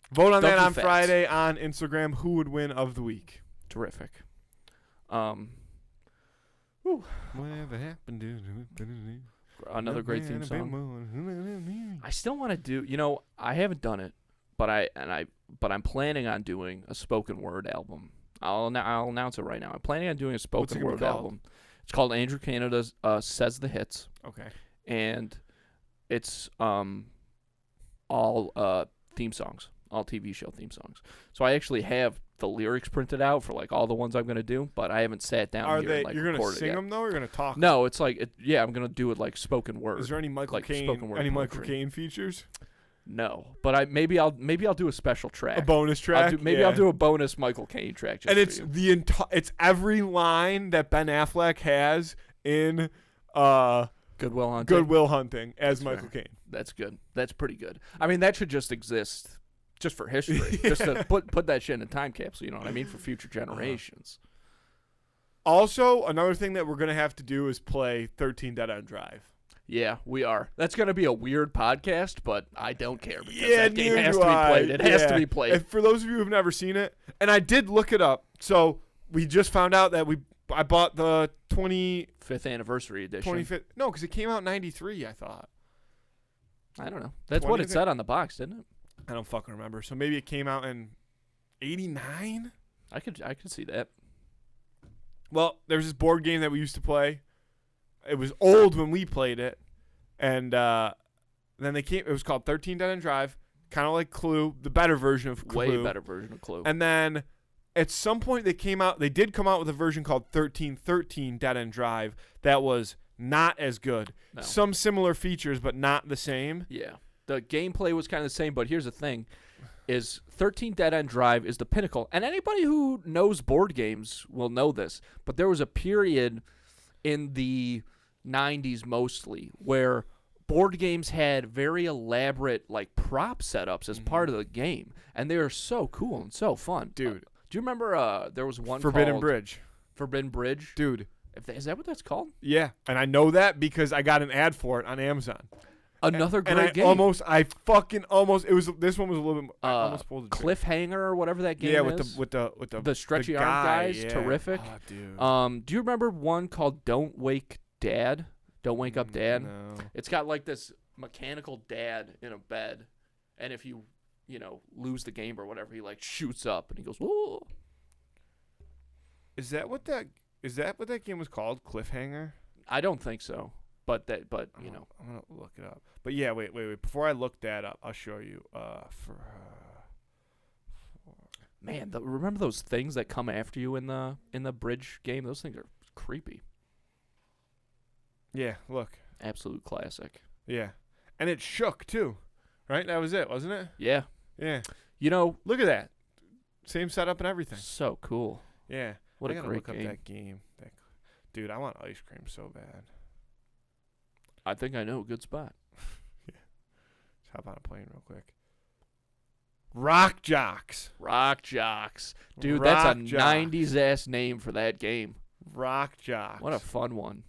Speaker 2: Vote on that
Speaker 1: Dougie
Speaker 2: on
Speaker 1: Fats.
Speaker 2: Friday on Instagram. Who would win of the week?
Speaker 1: Terrific.
Speaker 2: Whatever happened to
Speaker 1: Another great theme song. I still want to do. You know, I haven't done it, but I'm planning on doing a spoken word album. I'll announce it right now. I'm planning on doing a
Speaker 2: What's it
Speaker 1: spoken
Speaker 2: gonna
Speaker 1: word
Speaker 2: be called?
Speaker 1: album. It's called Andrew Canada's Says the Hits,
Speaker 2: Okay.
Speaker 1: and it's all theme songs, all TV show theme songs. So I actually have the lyrics printed out for like all the ones I'm gonna do, but I haven't sat down
Speaker 2: Are
Speaker 1: here
Speaker 2: they?
Speaker 1: and like
Speaker 2: You're gonna
Speaker 1: recorded
Speaker 2: sing
Speaker 1: yet.
Speaker 2: them though, or you're gonna talk?
Speaker 1: No, it's like yeah, I'm gonna do it like spoken word.
Speaker 2: Is there any Michael
Speaker 1: like
Speaker 2: Caine?
Speaker 1: spoken word
Speaker 2: Any Michael
Speaker 1: poetry.
Speaker 2: Caine features?
Speaker 1: No, but maybe I'll do a special track.
Speaker 2: A bonus track.
Speaker 1: I'll do a bonus Michael Caine track. Just
Speaker 2: and it's
Speaker 1: for you.
Speaker 2: the it's every line that Ben Affleck has in
Speaker 1: Good Will Hunting.
Speaker 2: Good Will Hunting as
Speaker 1: That's
Speaker 2: Michael
Speaker 1: fair.
Speaker 2: Caine.
Speaker 1: That's good. That's pretty good. I mean, that should just exist, just for history, just to put that shit in a time capsule. You know what I mean, for future generations.
Speaker 2: Also, another thing that we're gonna have to do is play 13 Dead End Drive.
Speaker 1: Yeah, we are. That's gonna be a weird podcast, but I don't care because
Speaker 2: Yeah,
Speaker 1: that game
Speaker 2: neither
Speaker 1: has
Speaker 2: do
Speaker 1: to be
Speaker 2: I.
Speaker 1: played. It has to
Speaker 2: Yeah.
Speaker 1: be played.
Speaker 2: And for those of you who've never seen it, and I did look it up, so we just found out that I bought the
Speaker 1: 5th anniversary edition.
Speaker 2: 25th. No, because it came out in '93. I thought.
Speaker 1: I don't know. That's what it
Speaker 2: 20th?
Speaker 1: said on the box, didn't it?
Speaker 2: I don't fucking remember. So maybe it came out in '89.
Speaker 1: I could see that.
Speaker 2: Well, there's this board game that we used to play. It was old when we played it, and then they came. It was called 13 Dead End Drive, kind of like Clue, the better version of Clue.
Speaker 1: Way better version of Clue.
Speaker 2: And then at some point they did come out with a version called 1313 Dead End Drive that was not as good.
Speaker 1: No.
Speaker 2: Some similar features, but not the same.
Speaker 1: Yeah. The gameplay was kind of the same, but here's the thing. Is 13 Dead End Drive is the pinnacle. And anybody who knows board games will know this. But there was a period in the 90s mostly where board games had very elaborate like prop setups as part of the game. And they were so cool and so fun.
Speaker 2: Dude.
Speaker 1: Do you remember there was one
Speaker 2: Forbidden
Speaker 1: called
Speaker 2: Bridge.
Speaker 1: Forbidden Bridge?
Speaker 2: Dude.
Speaker 1: Is that what that's called?
Speaker 2: Yeah. And I know that because I got an ad for it on Amazon.
Speaker 1: Another great
Speaker 2: and
Speaker 1: game.
Speaker 2: This one was a little bit. I almost pulled it.
Speaker 1: Cliffhanger or whatever that game
Speaker 2: Yeah,
Speaker 1: is.
Speaker 2: with
Speaker 1: the stretchy arm
Speaker 2: guy,
Speaker 1: guys,
Speaker 2: yeah.
Speaker 1: terrific.
Speaker 2: Oh, dude.
Speaker 1: Do you remember one called Don't Wake Dad? Don't Wake Up Dad?
Speaker 2: No.
Speaker 1: It's got like this mechanical dad in a bed, and if you lose the game or whatever, he like shoots up and he goes, "Whoa!"
Speaker 2: Is that what that game was called? Cliffhanger?
Speaker 1: I don't think so, but
Speaker 2: I'm gonna look it up. But yeah, wait. Before I look that up, I'll show you.
Speaker 1: Man, remember those things that come after you in the bridge game? Those things are creepy.
Speaker 2: Yeah, look.
Speaker 1: Absolute classic.
Speaker 2: Yeah, and it shook too, right? That was it, wasn't it?
Speaker 1: Yeah.
Speaker 2: Yeah.
Speaker 1: Look
Speaker 2: Look at that. Same setup and everything.
Speaker 1: So cool.
Speaker 2: Yeah.
Speaker 1: What
Speaker 2: I
Speaker 1: a
Speaker 2: gotta
Speaker 1: great
Speaker 2: look
Speaker 1: game.
Speaker 2: up that game. Dude, I want ice cream so bad.
Speaker 1: I think I know a good spot.
Speaker 2: Let's hop on a plane real quick. Rock Jocks.
Speaker 1: Rock Jocks. Dude,
Speaker 2: Rock
Speaker 1: that's a
Speaker 2: Jocks.
Speaker 1: 90s ass name for that game.
Speaker 2: Rock Jocks.
Speaker 1: What a fun one.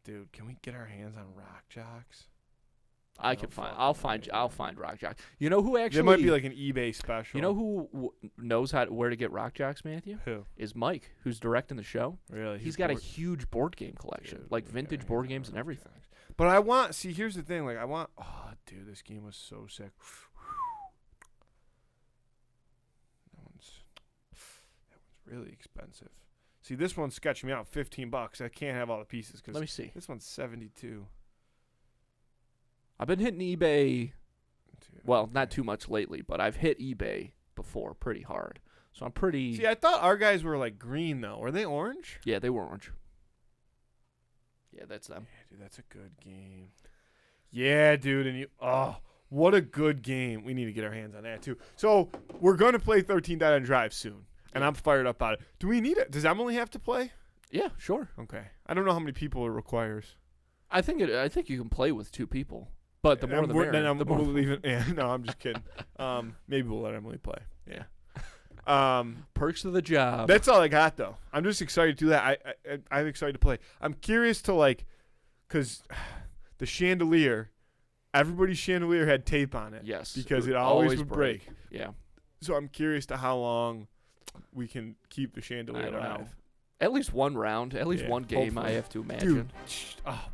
Speaker 2: Dude, can we get our hands on Rock Jocks?
Speaker 1: I'll find Rock Jocks. You know who actually
Speaker 2: There might be like an eBay special.
Speaker 1: You know who knows where to get Rock Jocks, Matthew?
Speaker 2: Who?
Speaker 1: Is Mike, who's directing the show.
Speaker 2: Really?
Speaker 1: He's got a huge board game collection,
Speaker 2: Dude,
Speaker 1: like vintage board games and everything.
Speaker 2: But here's the thing, oh dude, this game was so sick. That one's really expensive. See, this one's sketching me out $15. I can't have all the pieces
Speaker 1: Let me see.
Speaker 2: this one's 72.
Speaker 1: I've been hitting eBay, well, not too much lately, but I've hit eBay before pretty hard. So I'm pretty...
Speaker 2: See, I thought our guys were like green though. Were they orange?
Speaker 1: Yeah, they were orange. Yeah, that's them.
Speaker 2: Yeah, dude, that's a good game. Yeah, dude, and what a good game. We need to get our hands on that too. So we're gonna play 13 Dead End Drive soon, and I'm fired up about it. Do we need it? Does Emily have to play?
Speaker 1: Yeah, sure.
Speaker 2: Okay. I don't know how many people it requires.
Speaker 1: I think you can play with 2 people. But the more the merrier.
Speaker 2: Then
Speaker 1: The more-
Speaker 2: we'll leave it. Yeah, no, I'm just kidding. Maybe we'll let Emily play.
Speaker 1: Yeah.
Speaker 2: Um,
Speaker 1: Perks of the job.
Speaker 2: That's all I got though. I'm just excited to do that. I'm excited to play. I'm curious to because the chandelier, everybody's chandelier had tape on it.
Speaker 1: Yes.
Speaker 2: Because it always would break.
Speaker 1: Yeah.
Speaker 2: So I'm curious to how long we can keep the
Speaker 1: I
Speaker 2: chandelier
Speaker 1: don't
Speaker 2: alive.
Speaker 1: know. At least one round. At least
Speaker 2: Yeah,
Speaker 1: one game,
Speaker 2: hopefully.
Speaker 1: I have to imagine.
Speaker 2: Dude,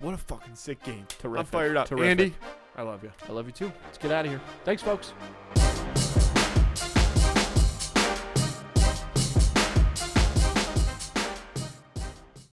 Speaker 2: what a fucking sick game.
Speaker 1: Terrific.
Speaker 2: I'm fired up.
Speaker 1: Terrific.
Speaker 2: Andy, I love you.
Speaker 1: I love you too. Let's get out of here. Thanks, folks.